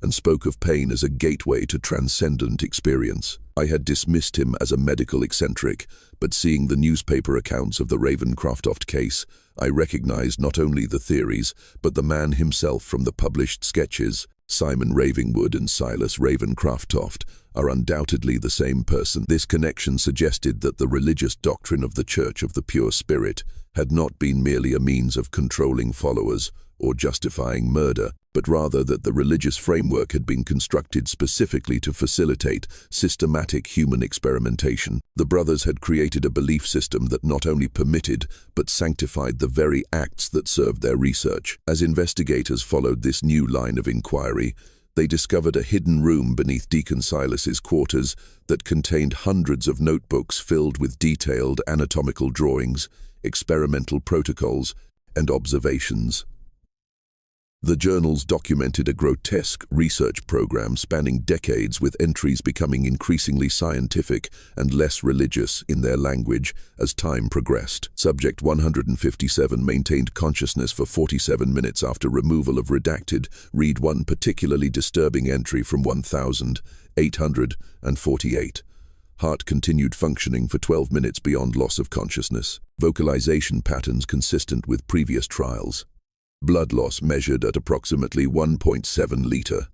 and spoke of pain as a gateway to transcendent experience. "I had dismissed him as a medical eccentric, but seeing the newspaper accounts of the Ravencroft case, I recognized not only the theories, but the man himself from the published sketches. Simon Ravingwood and Silas Ravencroft are undoubtedly the same person." This connection suggested that the religious doctrine of the Church of the Pure Spirit had not been merely a means of controlling followers or justifying murder, but rather that the religious framework had been constructed specifically to facilitate systematic human experimentation. The brothers had created a belief system that not only permitted but sanctified the very acts that served their research. As investigators followed this new line of inquiry, they discovered a hidden room beneath Deacon Silas's quarters that contained hundreds of notebooks filled with detailed anatomical drawings, experimental protocols, and observations. The journals documented a grotesque research program spanning decades, with entries becoming increasingly scientific and less religious in their language as time progressed. Subject 157 maintained consciousness for 47 minutes after removal of redacted. Read one particularly disturbing entry from 1848. Heart continued functioning for 12 minutes beyond loss of consciousness. Vocalization patterns consistent with previous trials. Blood loss measured at approximately 1.7 liter.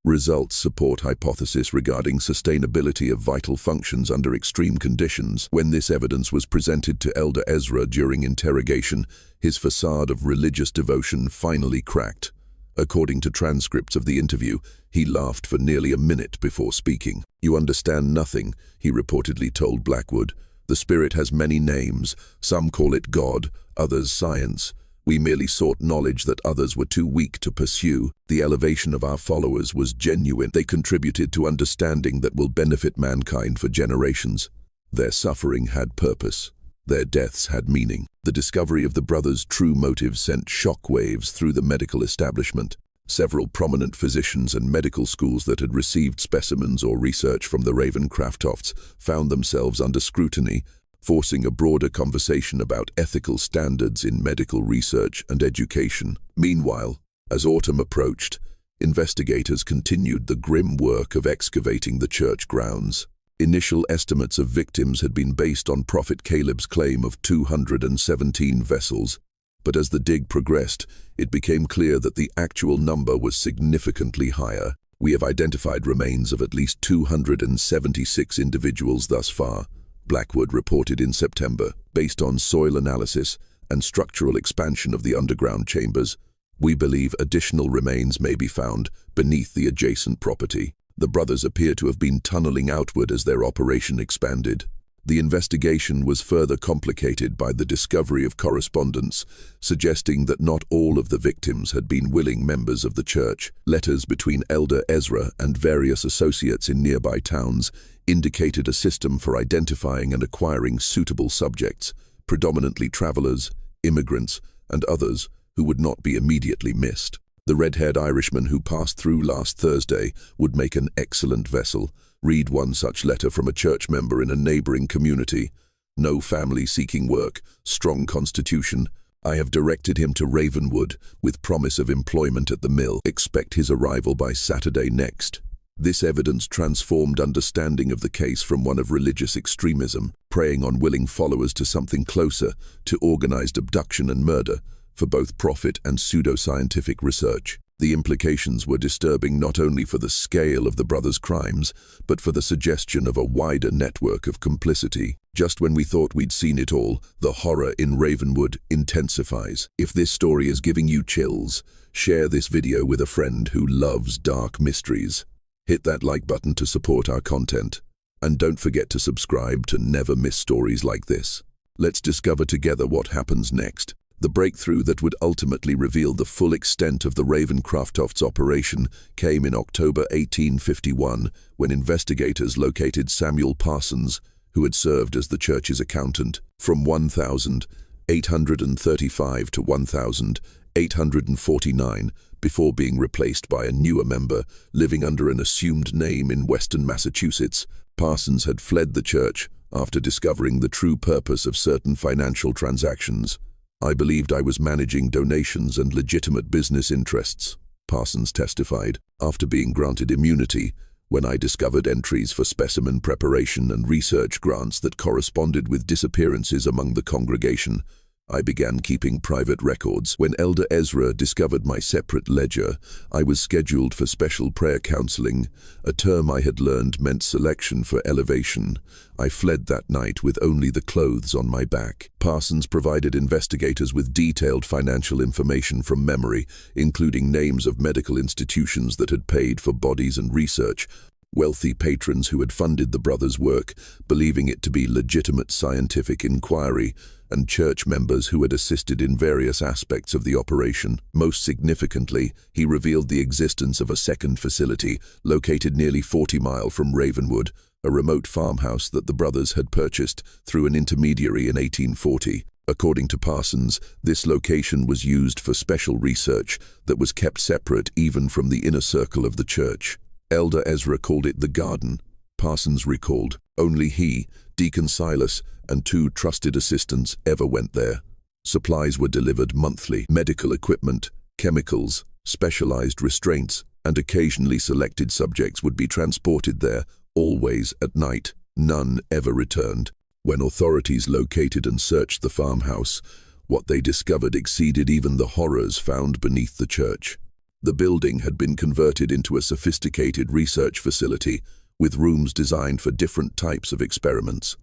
Results support hypothesis regarding sustainability of vital functions under extreme conditions. When this evidence was presented to Elder Ezra during interrogation, his facade of religious devotion finally cracked. According to transcripts of the interview, he laughed for nearly a minute before speaking. "You understand nothing," he reportedly told Blackwood. "The Spirit has many names. Some call it God, others science. We merely sought knowledge that others were too weak to pursue. The elevation of our followers was genuine. They contributed to understanding that will benefit mankind for generations. Their suffering had purpose. Their deaths had meaning." The discovery of the brothers' true motives sent shockwaves through the medical establishment. Several prominent physicians and medical schools that had received specimens or research from the Ravencrofts found themselves under scrutiny, forcing a broader conversation about ethical standards in medical research and education. Meanwhile, as autumn approached, investigators continued the grim work of excavating the church grounds. Initial estimates of victims had been based on Prophet Caleb's claim of 217 vessels, but as the dig progressed, it became clear that the actual number was significantly higher. "We have identified remains of at least 276 individuals thus far," Blackwood reported in September. "Based on soil analysis and structural expansion of the underground chambers, we believe additional remains may be found beneath the adjacent property." The brothers appear to have been tunneling outward as their operation expanded. The investigation was further complicated by the discovery of correspondence suggesting that not all of the victims had been willing members of the church. Letters between Elder Ezra and various associates in nearby towns indicated a system for identifying and acquiring suitable subjects, predominantly travelers, immigrants, and others who would not be immediately missed. The red-haired Irishman who passed through last Thursday would make an excellent vessel. Read one such letter from a church member in a neighboring community. No family-seeking work, strong constitution. I have directed him to Ravenwood, with promise of employment at the mill. Expect his arrival by Saturday next. This evidence transformed understanding of the case from one of religious extremism, preying on willing followers, to something closer, to organized abduction and murder, for both profit and pseudoscientific research. The implications were disturbing not only for the scale of the brothers' crimes, but for the suggestion of a wider network of complicity. Just when we thought we'd seen it all, the horror in Ravenwood intensifies. If this story is giving you chills, share this video with a friend who loves dark mysteries. Hit that like button to support our content. And don't forget to subscribe to never miss stories like this. Let's discover together what happens next. The breakthrough that would ultimately reveal the full extent of the Raven-Craftoft's operation came in October 1851, when investigators located Samuel Parsons, who had served as the church's accountant from 1835 to 1849, before being replaced by a newer member living under an assumed name in western Massachusetts. Parsons had fled the church after discovering the true purpose of certain financial transactions. "I believed I was managing donations and legitimate business interests," Parsons testified, after being granted immunity, "when I discovered entries for specimen preparation and research grants that corresponded with disappearances among the congregation. I began keeping private records. When Elder Ezra discovered my separate ledger, I was scheduled for special prayer counseling, a term I had learned meant selection for elevation. I fled that night with only the clothes on my back." Parsons provided investigators with detailed financial information from memory, including names of medical institutions that had paid for bodies and research, wealthy patrons who had funded the brothers' work, believing it to be legitimate scientific inquiry, and church members who had assisted in various aspects of the operation. Most significantly, he revealed the existence of a second facility located nearly 40 miles from Ravenwood, a remote farmhouse that the brothers had purchased through an intermediary in 1840. According to Parsons, this location was used for special research that was kept separate even from the inner circle of the church. Elder Ezra called it the garden. Parsons recalled, "Only he, Deacon Silas, and 2 trusted assistants ever went there. Supplies were delivered monthly, medical equipment, chemicals, specialized restraints, and occasionally selected subjects would be transported there, always at night. None ever returned. When authorities located and searched the farmhouse, what they discovered exceeded even the horrors found beneath the church. The building had been converted into a sophisticated research facility, with rooms designed for different types of experiments.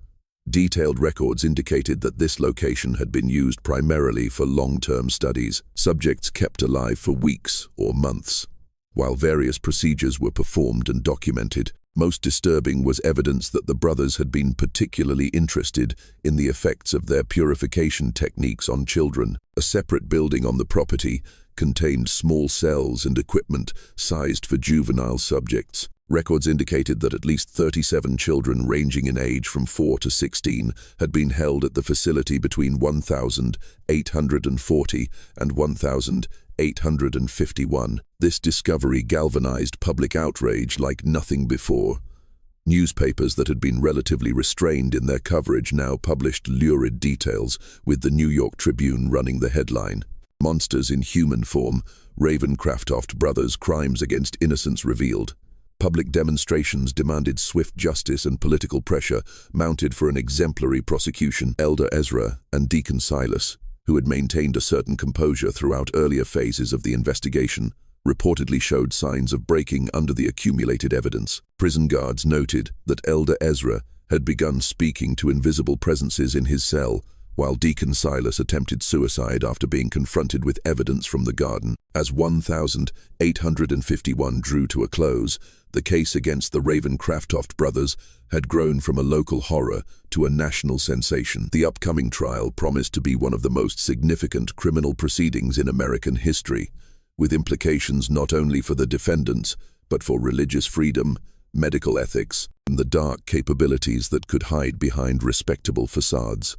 Detailed records indicated that this location had been used primarily for long-term studies, subjects kept alive for weeks or months, while various procedures were performed and documented. Most disturbing was evidence that the brothers had been particularly interested in the effects of their purification techniques on children. A separate building on the property contained small cells and equipment sized for juvenile subjects. Records indicated that at least 37 children ranging in age from 4 to 16 had been held at the facility between 1840 and 1851. This discovery galvanized public outrage like nothing before. Newspapers that had been relatively restrained in their coverage now published lurid details, with the New York Tribune running the headline, "Monsters in Human Form, Raven-Craftoft Brothers Crimes Against Innocents Revealed." Public demonstrations demanded swift justice, and political pressure mounted for an exemplary prosecution. Elder Ezra and Deacon Silas, who had maintained a certain composure throughout earlier phases of the investigation, reportedly showed signs of breaking under the accumulated evidence. Prison guards noted that Elder Ezra had begun speaking to invisible presences in his cell, while Deacon Silas attempted suicide after being confronted with evidence from the garden. As 1851 drew to a close, the case against the Raven-Craftoft brothers had grown from a local horror to a national sensation. The upcoming trial promised to be one of the most significant criminal proceedings in American history, with implications not only for the defendants, but for religious freedom, medical ethics, and the dark capabilities that could hide behind respectable facades.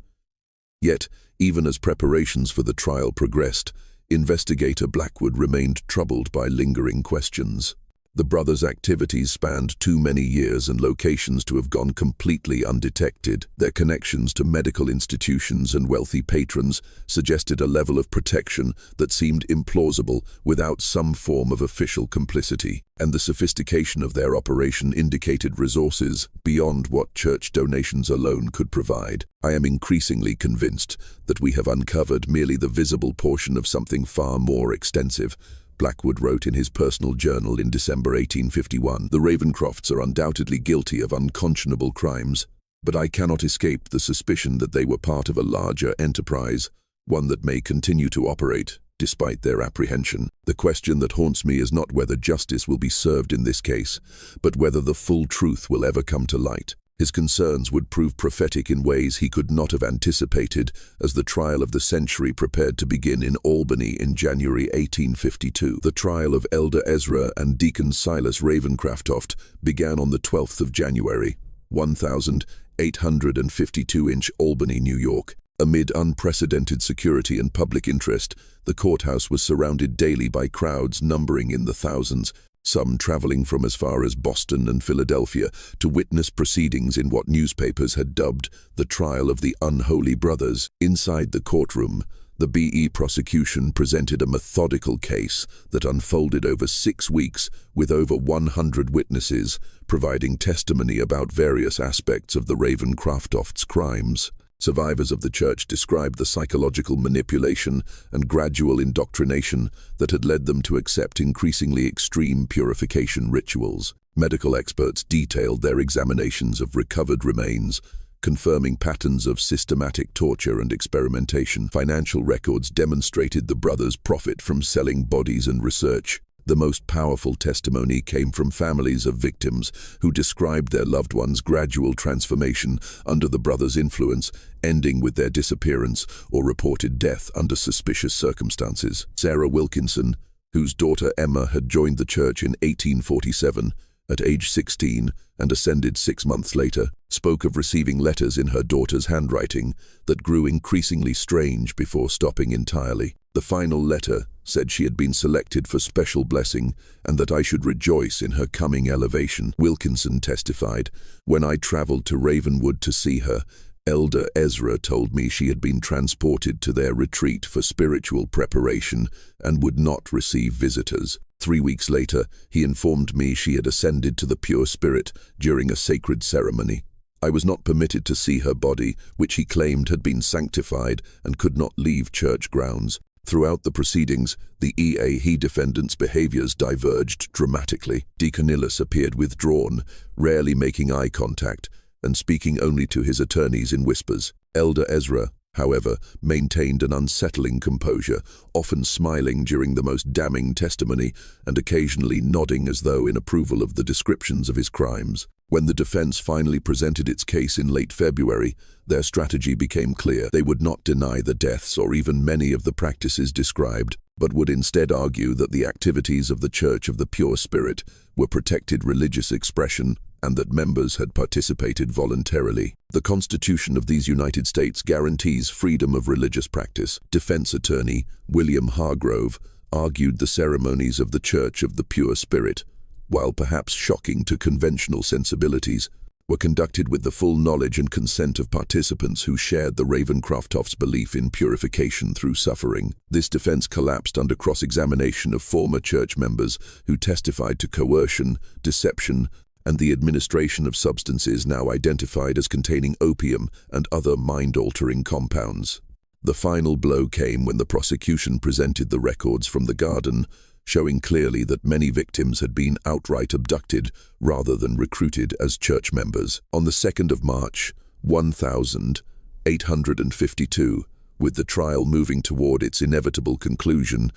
Yet, even as preparations for the trial progressed, investigator Blackwood remained troubled by lingering questions. The brothers' activities spanned too many years and locations to have gone completely undetected. Their connections to medical institutions and wealthy patrons suggested a level of protection that seemed implausible without some form of official complicity. And the sophistication of their operation indicated resources beyond what church donations alone could provide. I am increasingly convinced that we have uncovered merely the visible portion of something far more extensive. Blackwood wrote in his personal journal in December 1851, "The Ravencrofts are undoubtedly guilty of unconscionable crimes, but I cannot escape the suspicion that they were part of a larger enterprise, one that may continue to operate, despite their apprehension. The question that haunts me is not whether justice will be served in this case, but whether the full truth will ever come to light." His concerns would prove prophetic in ways he could not have anticipated as the trial of the century prepared to begin in Albany in January 1852. The trial of Elder Ezra and Deacon Silas Ravencraftoft began on the 12th of January, 1852 in Albany, New York. Amid unprecedented security and public interest, the courthouse was surrounded daily by crowds numbering in the thousands, some traveling from as far as Boston and Philadelphia to witness proceedings in what newspapers had dubbed the trial of the Unholy Brothers. Inside the courtroom, the BE prosecution presented a methodical case that unfolded over 6 weeks with over 100 witnesses, providing testimony about various aspects of the Ravencraftoft's crimes. Survivors of the church described the psychological manipulation and gradual indoctrination that had led them to accept increasingly extreme purification rituals. Medical experts detailed their examinations of recovered remains, confirming patterns of systematic torture and experimentation. Financial records demonstrated the brothers' profit from selling bodies and research. The most powerful testimony came from families of victims who described their loved ones' gradual transformation under the brothers' influence, ending with their disappearance or reported death under suspicious circumstances. Sarah Wilkinson, whose daughter Emma had joined the church in 1847, at age 16 and ascended 6 months later, spoke of receiving letters in her daughter's handwriting that grew increasingly strange before stopping entirely. The final letter said she had been selected for special blessing and that I should rejoice in her coming elevation. Wilkinson testified, "When I traveled to Ravenwood to see her, Elder Ezra told me she had been transported to their retreat for spiritual preparation and would not receive visitors. 3 weeks later, he informed me she had ascended to the pure spirit during a sacred ceremony. I was not permitted to see her body, which he claimed had been sanctified and could not leave church grounds." Throughout the proceedings, the EAHE defendants' behaviors diverged dramatically. Deacon Illis appeared withdrawn, rarely making eye contact, and speaking only to his attorneys in whispers. Elder Ezra, however, maintained an unsettling composure, often smiling during the most damning testimony and occasionally nodding as though in approval of the descriptions of his crimes. When the defense finally presented its case in late February, their strategy became clear. They would not deny the deaths or even many of the practices described, but would instead argue that the activities of the Church of the Pure Spirit were protected religious expression and that members had participated voluntarily. The Constitution of these United States guarantees freedom of religious practice. Defense attorney William Hargrove argued the ceremonies of the Church of the Pure Spirit, while perhaps shocking to conventional sensibilities, were conducted with the full knowledge and consent of participants who shared the Ravencraftoft's belief in purification through suffering. This defense collapsed under cross-examination of former church members who testified to coercion, deception, and the administration of substances now identified as containing opium and other mind-altering compounds. The final blow came when the prosecution presented the records from the garden, showing clearly that many victims had been outright abducted rather than recruited as church members. On the 2nd of March, 1852, with the trial moving toward its inevitable conclusion,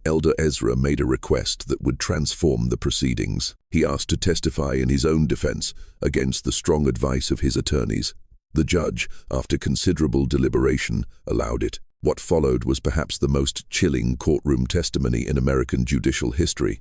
Elder Ezra made a request that would transform the proceedings. He asked to testify in his own defense against the strong advice of his attorneys. The judge, after considerable deliberation, allowed it. What followed was perhaps the most chilling courtroom testimony in American judicial history.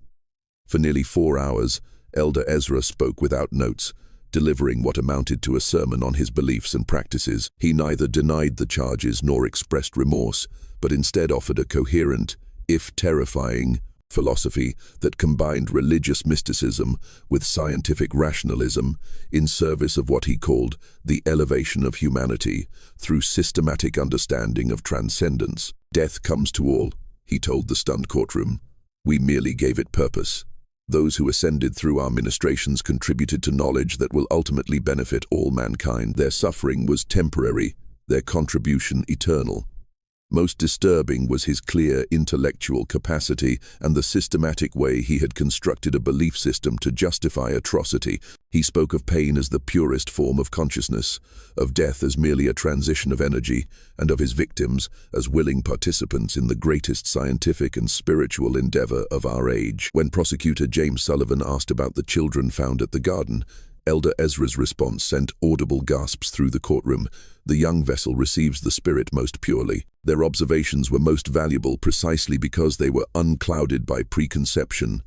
For nearly 4 hours, Elder Ezra spoke without notes, delivering what amounted to a sermon on his beliefs and practices. He neither denied the charges nor expressed remorse, but instead offered a coherent, if terrifying, philosophy that combined religious mysticism with scientific rationalism in service of what he called the elevation of humanity through systematic understanding of transcendence. "Death comes to all," he told the stunned courtroom. "We merely gave it purpose. Those who ascended through our ministrations contributed to knowledge that will ultimately benefit all mankind. Their suffering was temporary, their contribution eternal." Most disturbing was his clear intellectual capacity and the systematic way he had constructed a belief system to justify atrocity. He spoke of pain as the purest form of consciousness, of death as merely a transition of energy, and of his victims as willing participants in the greatest scientific and spiritual endeavor of our age. When prosecutor James Sullivan asked about the children found at the garden, Elder Ezra's response sent audible gasps through the courtroom. "The young vessel receives the Spirit most purely." Their observations were most valuable precisely because they were unclouded by preconception.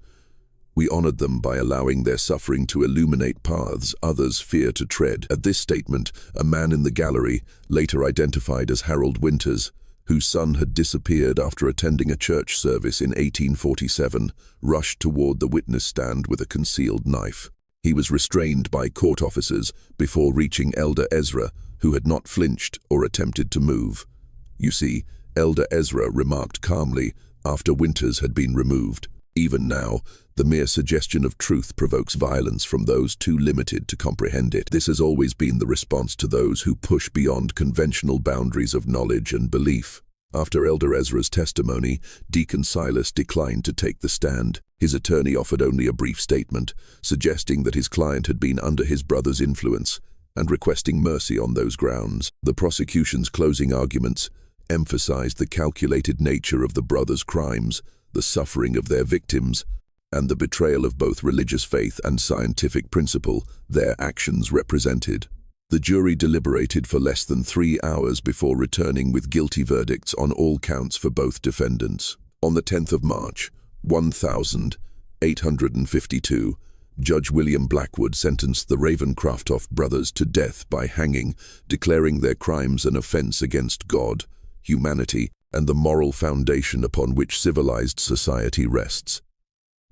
"We honored them by allowing their suffering to illuminate paths others fear to tread." At this statement, a man in the gallery, later identified as Harold Winters, whose son had disappeared after attending a church service in 1847, rushed toward the witness stand with a concealed knife. He was restrained by court officers before reaching Elder Ezra, who had not flinched or attempted to move. "You see," Elder Ezra remarked calmly after Winters had been removed, "even now, the mere suggestion of truth provokes violence from those too limited to comprehend it. This has always been the response to those who push beyond conventional boundaries of knowledge and belief." After Elder Ezra's testimony, Deacon Silas declined to take the stand. His attorney offered only a brief statement, suggesting that his client had been under his brother's influence and requesting mercy on those grounds. The prosecution's closing arguments emphasized the calculated nature of the brothers' crimes, the suffering of their victims, and the betrayal of both religious faith and scientific principle their actions represented. The jury deliberated for less than 3 hours before returning with guilty verdicts on all counts for both defendants. On the 10th of March, 1852, Judge William Blackwood sentenced the Ravencroft brothers to death by hanging, declaring their crimes an offense against God, humanity, and the moral foundation upon which civilized society rests.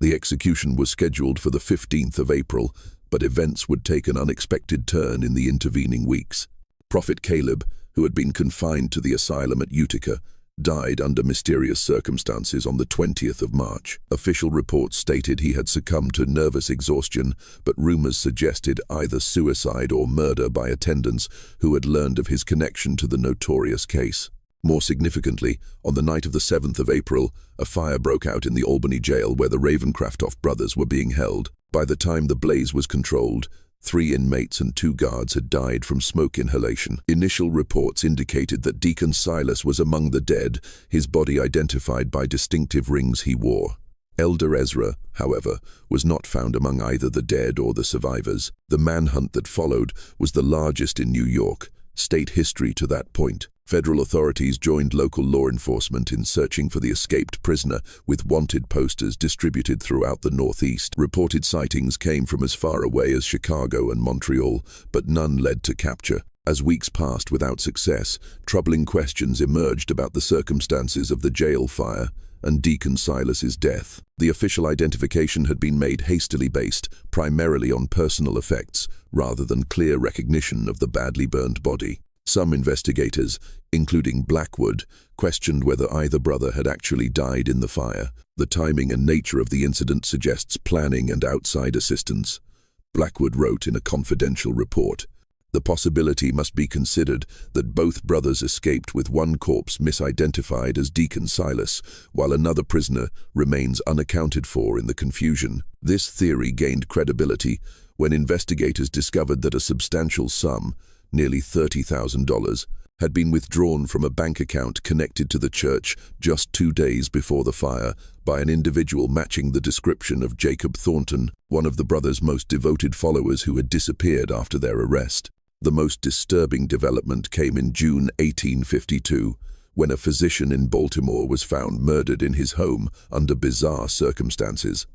The execution was scheduled for the 15th of April, but events would take an unexpected turn in the intervening weeks. Prophet Caleb, who had been confined to the asylum at Utica, died under mysterious circumstances on the 20th of March. Official reports stated he had succumbed to nervous exhaustion, but rumors suggested either suicide or murder by attendants who had learned of his connection to the notorious case. More significantly, on the night of the 7th of April, a fire broke out in the Albany jail where the Ravencroft brothers were being held. By the time the blaze was controlled, 3 inmates and 2 guards had died from smoke inhalation. Initial reports indicated that Deacon Silas was among the dead, his body identified by distinctive rings he wore. Elder Ezra, however, was not found among either the dead or the survivors. The manhunt that followed was the largest in New York, state history to that point. Federal authorities joined local law enforcement in searching for the escaped prisoner, with wanted posters distributed throughout the Northeast. Reported sightings came from as far away as Chicago and Montreal, but none led to capture. As weeks passed without success, troubling questions emerged about the circumstances of the jail fire and Deacon Silas's death. The official identification had been made hastily based primarily on personal effects, rather than clear recognition of the badly burned body. Some investigators, including Blackwood, questioned whether either brother had actually died in the fire. The timing and nature of the incident suggests planning and outside assistance. Blackwood wrote in a confidential report, "The possibility must be considered that both brothers escaped with one corpse misidentified as Deacon Silas, while another prisoner remains unaccounted for in the confusion." This theory gained credibility when investigators discovered that a substantial sum, nearly $30,000, had been withdrawn from a bank account connected to the church just 2 days before the fire by an individual matching the description of Jacob Thornton, one of the brothers' most devoted followers who had disappeared after their arrest. The most disturbing development came in June 1852, when a physician in Baltimore was found murdered in his home under bizarre circumstances.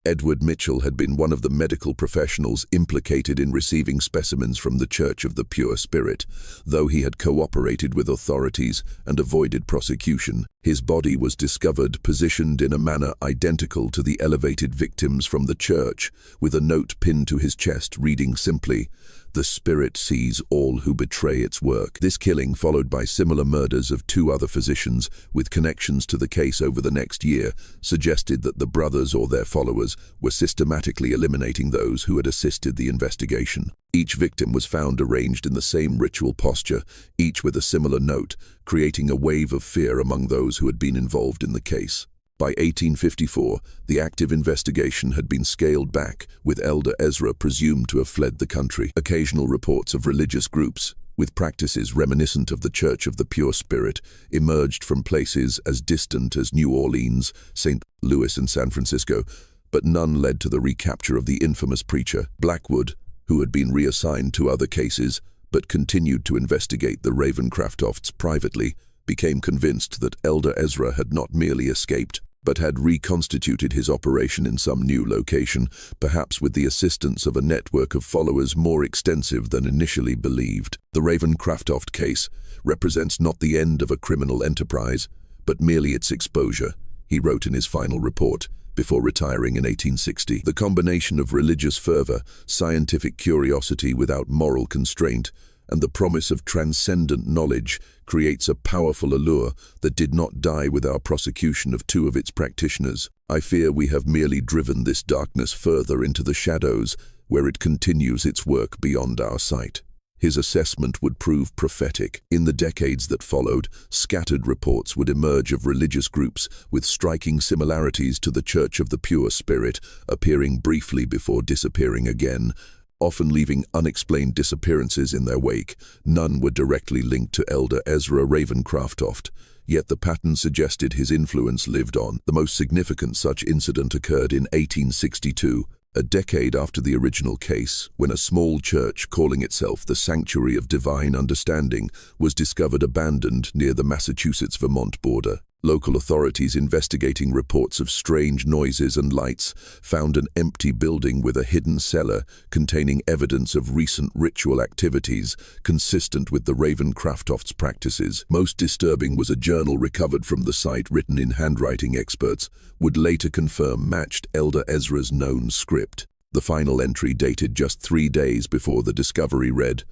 Edward Mitchell had been one of the medical professionals implicated in receiving specimens from the Church of the Pure Spirit. Though he had cooperated with authorities and avoided prosecution, his body was discovered positioned in a manner identical to the elevated victims from the church, with a note pinned to his chest reading simply, "The Spirit sees all who betray its work." This killing, followed by similar murders of 2 other physicians with connections to the case over the next year, suggested that the brothers or their followers were systematically eliminating those who had assisted the investigation. Each victim was found arranged in the same ritual posture, each with a similar note, creating a wave of fear among those who had been involved in the case. By 1854, the active investigation had been scaled back, with Elder Ezra presumed to have fled the country. Occasional reports of religious groups, with practices reminiscent of the Church of the Pure Spirit, emerged from places as distant as New Orleans, St. Louis, and San Francisco, but none led to the recapture of the infamous preacher. Blackwood, who had been reassigned to other cases, but continued to investigate the Ravencrafts privately, became convinced that Elder Ezra had not merely escaped, but had reconstituted his operation in some new location, perhaps with the assistance of a network of followers more extensive than initially believed. The Ravencraft case represents not the end of a criminal enterprise, but merely its exposure, he wrote in his final report, before retiring in 1860. The combination of religious fervor, scientific curiosity without moral constraint, and the promise of transcendent knowledge creates a powerful allure that did not die with our prosecution of 2 of its practitioners. I fear we have merely driven this darkness further into the shadows, where it continues its work beyond our sight. His assessment would prove prophetic. In the decades that followed, scattered reports would emerge of religious groups with striking similarities to the Church of the Pure Spirit, appearing briefly before disappearing again, often leaving unexplained disappearances in their wake. None were directly linked to Elder Ezra Ravencraft, yet the pattern suggested his influence lived on. The most significant such incident occurred in 1862, a decade after the original case, when a small church calling itself the Sanctuary of Divine Understanding was discovered abandoned near the Massachusetts-Vermont border. Local authorities investigating reports of strange noises and lights found an empty building with a hidden cellar containing evidence of recent ritual activities consistent with the Ravencraft's practices. Most disturbing was a journal recovered from the site written in handwriting experts would later confirm matched Elder Ezra's known script. The final entry, dated just 3 days before the discovery, read,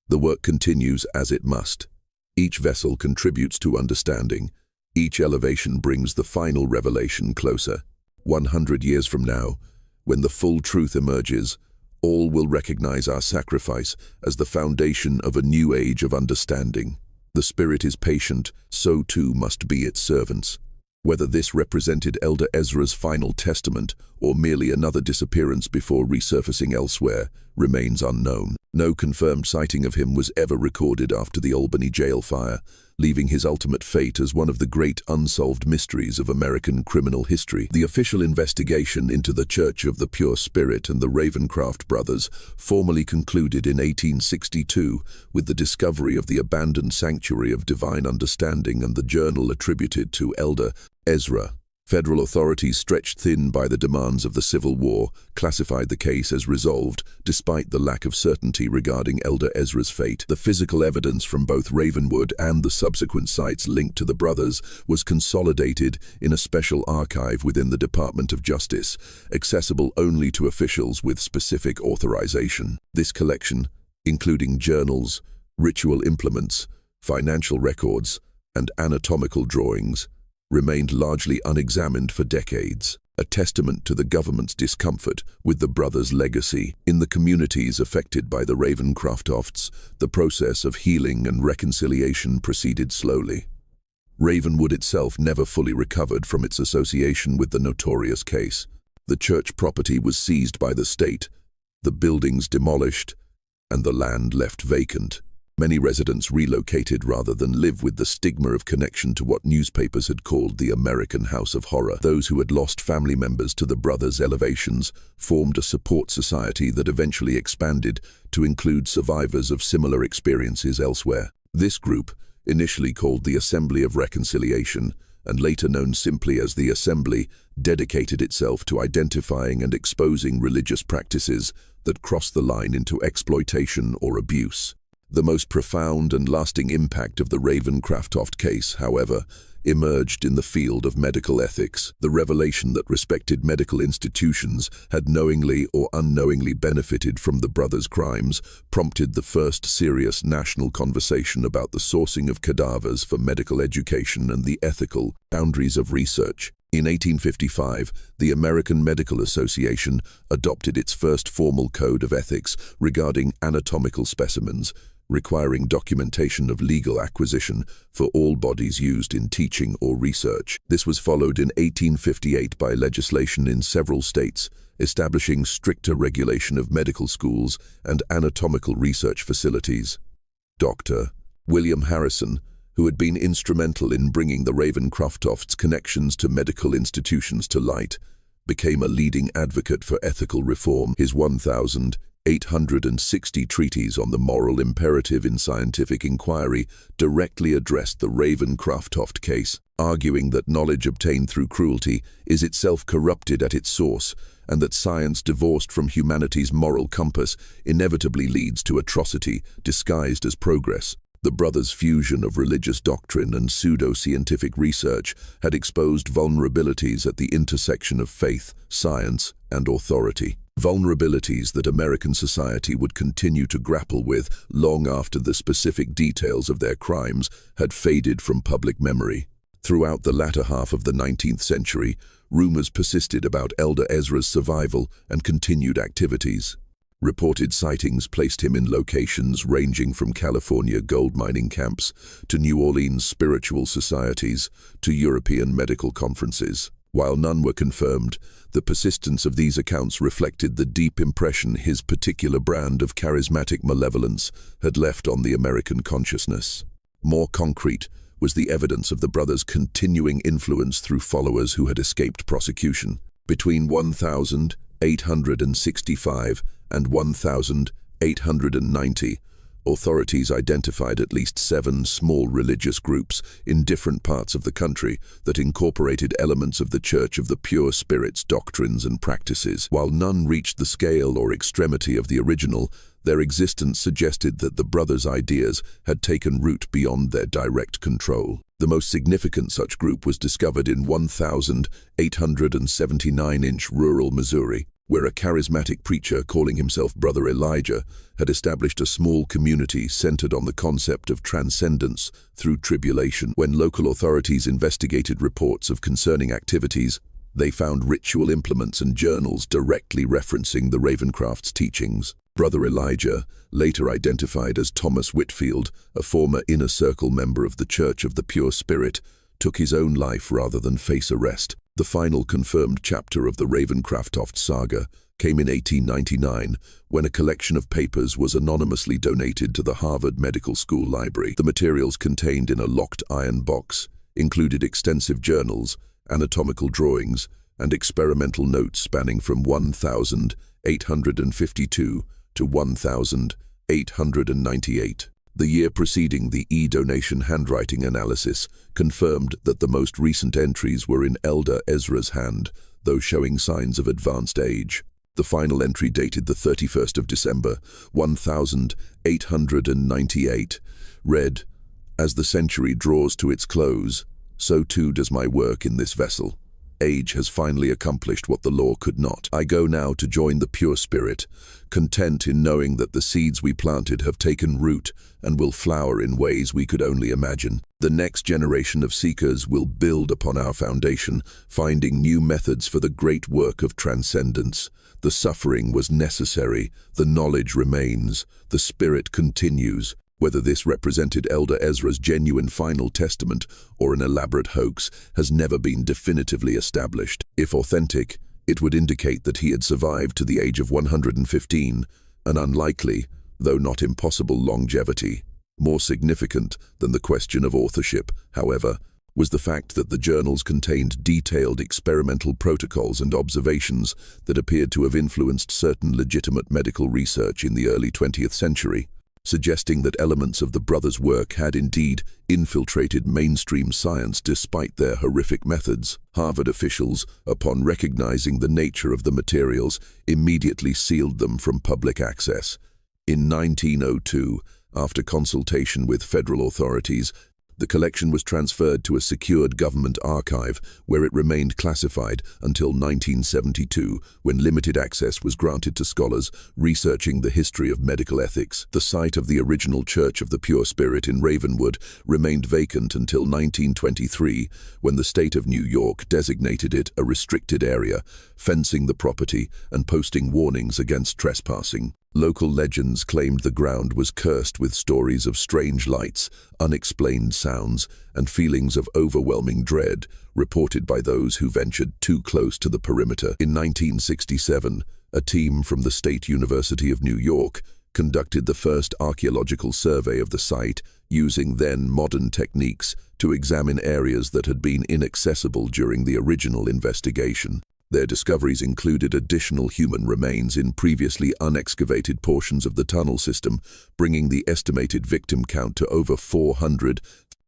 "The work continues as it must. Each vessel contributes to understanding. Each elevation brings the final revelation closer. 100 years from now, when the full truth emerges, all will recognize our sacrifice as the foundation of a new age of understanding. The Spirit is patient, so too must be its servants." Whether this represented Elder Ezra's final testament or merely another disappearance before resurfacing elsewhere remains unknown. No confirmed sighting of him was ever recorded after the Albany jail fire, leaving his ultimate fate as one of the great unsolved mysteries of American criminal history. The official investigation into the Church of the Pure Spirit and the Ravencraft brothers formally concluded in 1862 with the discovery of the abandoned Sanctuary of Divine Understanding and the journal attributed to Elder Ezra. Federal authorities, stretched thin by the demands of the Civil War, classified the case as resolved, despite the lack of certainty regarding Elder Ezra's fate. The physical evidence from both Ravenwood and the subsequent sites linked to the brothers was consolidated in a special archive within the Department of Justice, accessible only to officials with specific authorization. This collection, including journals, ritual implements, financial records, and anatomical drawings, remained largely unexamined for decades, a testament to the government's discomfort with the brothers' legacy. In the communities affected by the Ravencrafts, the process of healing and reconciliation proceeded slowly. Ravenwood itself never fully recovered from its association with the notorious case. The church property was seized by the state, the buildings demolished, and the land left vacant. Many residents relocated rather than live with the stigma of connection to what newspapers had called the American House of Horror. Those who had lost family members to the brothers' elevations formed a support society that eventually expanded to include survivors of similar experiences elsewhere. This group, initially called the Assembly of Reconciliation, and later known simply as the Assembly, dedicated itself to identifying and exposing religious practices that cross the line into exploitation or abuse. The most profound and lasting impact of the Raven-Craftoft case, however, emerged in the field of medical ethics. The revelation that respected medical institutions had knowingly or unknowingly benefited from the brothers' crimes prompted the first serious national conversation about the sourcing of cadavers for medical education and the ethical boundaries of research. In 1855, the American Medical Association adopted its first formal code of ethics regarding anatomical specimens, requiring documentation of legal acquisition for all bodies used in teaching or research. This was followed in 1858 by legislation in several states, establishing stricter regulation of medical schools and anatomical research facilities. Dr. William Harrison, who had been instrumental in bringing the Raven-Craftoft's connections to medical institutions to light, became a leading advocate for ethical reform. His 1,860 treatise on the moral imperative in scientific inquiry directly addressed the Raven-Craftoft case, arguing that knowledge obtained through cruelty is itself corrupted at its source, and that science divorced from humanity's moral compass inevitably leads to atrocity disguised as progress. The brothers' fusion of religious doctrine and pseudo-scientific research had exposed vulnerabilities at the intersection of faith, science, and authority. Vulnerabilities that American society would continue to grapple with long after the specific details of their crimes had faded from public memory. Throughout the latter half of the 19th century, rumors persisted about Elder Ezra's survival and continued activities. Reported sightings placed him in locations ranging from California gold mining camps to New Orleans spiritual societies to European medical conferences. While none were confirmed, the persistence of these accounts reflected the deep impression his particular brand of charismatic malevolence had left on the American consciousness. More concrete was the evidence of the brothers' continuing influence through followers who had escaped prosecution. Between 1,865 and 1,890, authorities identified at least 7 small religious groups in different parts of the country that incorporated elements of the Church of the Pure Spirit's doctrines and practices. While none reached the scale or extremity of the original, their existence suggested that the brothers' ideas had taken root beyond their direct control. The most significant such group was discovered in 1,879-inch rural Missouri, where a charismatic preacher calling himself Brother Elijah had established a small community centered on the concept of transcendence through tribulation. When local authorities investigated reports of concerning activities, they found ritual implements and journals directly referencing the Ravencraft's teachings. Brother Elijah, later identified as Thomas Whitfield, a former Inner Circle member of the Church of the Pure Spirit, took his own life rather than face arrest. The final confirmed chapter of the Raven-Craftoft saga came in 1899, when a collection of papers was anonymously donated to the Harvard Medical School Library. The materials contained in a locked iron box included extensive journals, anatomical drawings, and experimental notes spanning from 1,852 to 1,898. The year preceding the e-donation handwriting analysis confirmed that the most recent entries were in Elder Ezra's hand, though showing signs of advanced age. The final entry, dated the 31st of December, 1898, read, "As the century draws to its close, so too does my work in this vessel. Age has finally accomplished what the law could not. I go now to join the pure spirit, content in knowing that the seeds we planted have taken root and will flower in ways we could only imagine. The next generation of seekers will build upon our foundation, finding new methods for the great work of transcendence. The suffering was necessary, the knowledge remains, the spirit continues." Whether this represented Elder Ezra's genuine final testament or an elaborate hoax has never been definitively established. If authentic, it would indicate that he had survived to the age of 115, an unlikely, though not impossible, longevity. More significant than the question of authorship, however, was the fact that the journals contained detailed experimental protocols and observations that appeared to have influenced certain legitimate medical research in the early 20th century. suggesting that elements of the brothers' work had indeed infiltrated mainstream science despite their horrific methods. Harvard officials, upon recognizing the nature of the materials, immediately sealed them from public access. In 1902, after consultation with federal authorities, the collection was transferred to a secured government archive, where it remained classified until 1972, when limited access was granted to scholars researching the history of medical ethics. The site of the original Church of the Pure Spirit in Ravenwood remained vacant until 1923, when the state of New York designated it a restricted area, fencing the property and posting warnings against trespassing. Local legends claimed the ground was cursed with stories of strange lights, unexplained sounds, and feelings of overwhelming dread, reported by those who ventured too close to the perimeter. In 1967, a team from the State University of New York conducted the first archaeological survey of the site, using then modern techniques to examine areas that had been inaccessible during the original investigation. Their discoveries included additional human remains in previously unexcavated portions of the tunnel system, bringing the estimated victim count to over 400,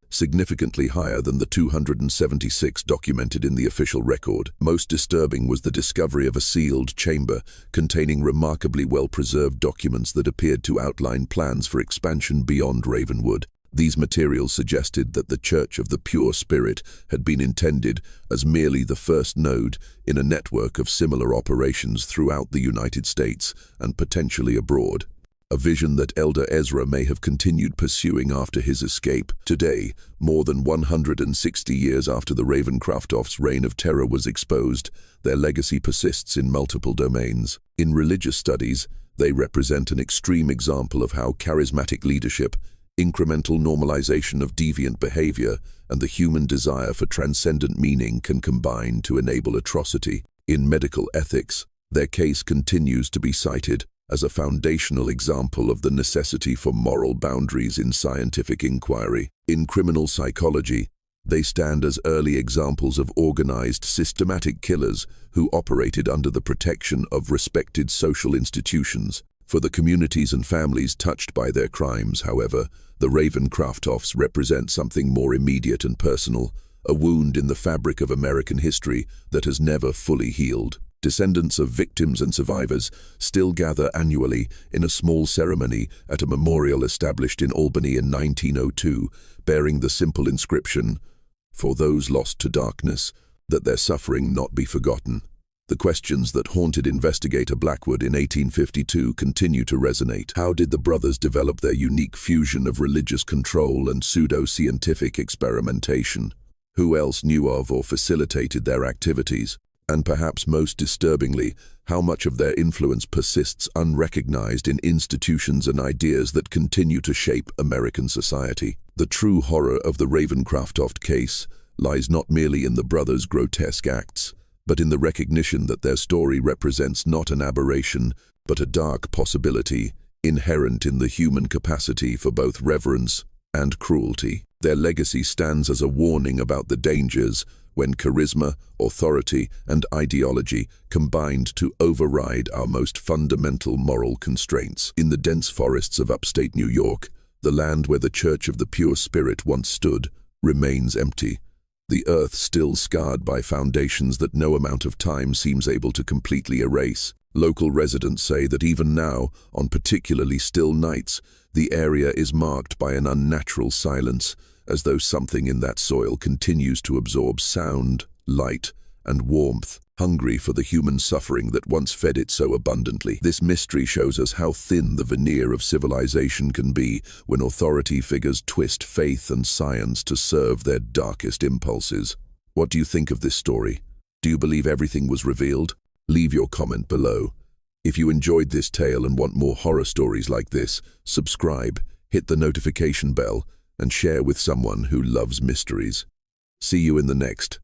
significantly higher than the 276 documented in the official record. Most disturbing was the discovery of a sealed chamber containing remarkably well-preserved documents that appeared to outline plans for expansion beyond Ravenwood. These materials suggested that the Church of the Pure Spirit had been intended as merely the first node in a network of similar operations throughout the United States and potentially abroad, a vision that Elder Ezra may have continued pursuing after his escape. Today, more than 160 years after the Ravencrofts' reign of terror was exposed, their legacy persists in multiple domains. In religious studies, they represent an extreme example of how charismatic leadership, incremental normalization of deviant behavior, and the human desire for transcendent meaning can combine to enable atrocity. In medical ethics, their case continues to be cited as a foundational example of the necessity for moral boundaries in scientific inquiry. In criminal psychology, they stand as early examples of organized, systematic killers who operated under the protection of respected social institutions. For the communities and families touched by their crimes, however, the Ravencrofts represent something more immediate and personal, a wound in the fabric of American history that has never fully healed. Descendants of victims and survivors still gather annually in a small ceremony at a memorial established in Albany in 1902, bearing the simple inscription, "For those lost to darkness, that their suffering not be forgotten." The questions that haunted investigator Blackwood in 1852 continue to resonate. How did the brothers develop their unique fusion of religious control and pseudo-scientific experimentation? Who else knew of or facilitated their activities? And perhaps most disturbingly, how much of their influence persists unrecognized in institutions and ideas that continue to shape American society? The true horror of the Ravencroft case lies not merely in the brothers' grotesque acts, but in the recognition that their story represents not an aberration, but a dark possibility inherent in the human capacity for both reverence and cruelty. Their legacy stands as a warning about the dangers when charisma, authority, and ideology combined to override our most fundamental moral constraints. In the dense forests of upstate New York, the land where the Church of the Pure Spirit once stood remains empty, the earth still scarred by foundations that no amount of time seems able to completely erase. Local residents say that even now, on particularly still nights, the area is marked by an unnatural silence, as though something in that soil continues to absorb sound, light, and warmth, hungry for the human suffering that once fed it so abundantly. This mystery shows us how thin the veneer of civilization can be when authority figures twist faith and science to serve their darkest impulses. What do you think of this story? Do you believe everything was revealed? Leave your comment below. If you enjoyed this tale and want more horror stories like this, subscribe, hit the notification bell, and share with someone who loves mysteries. See you in the next.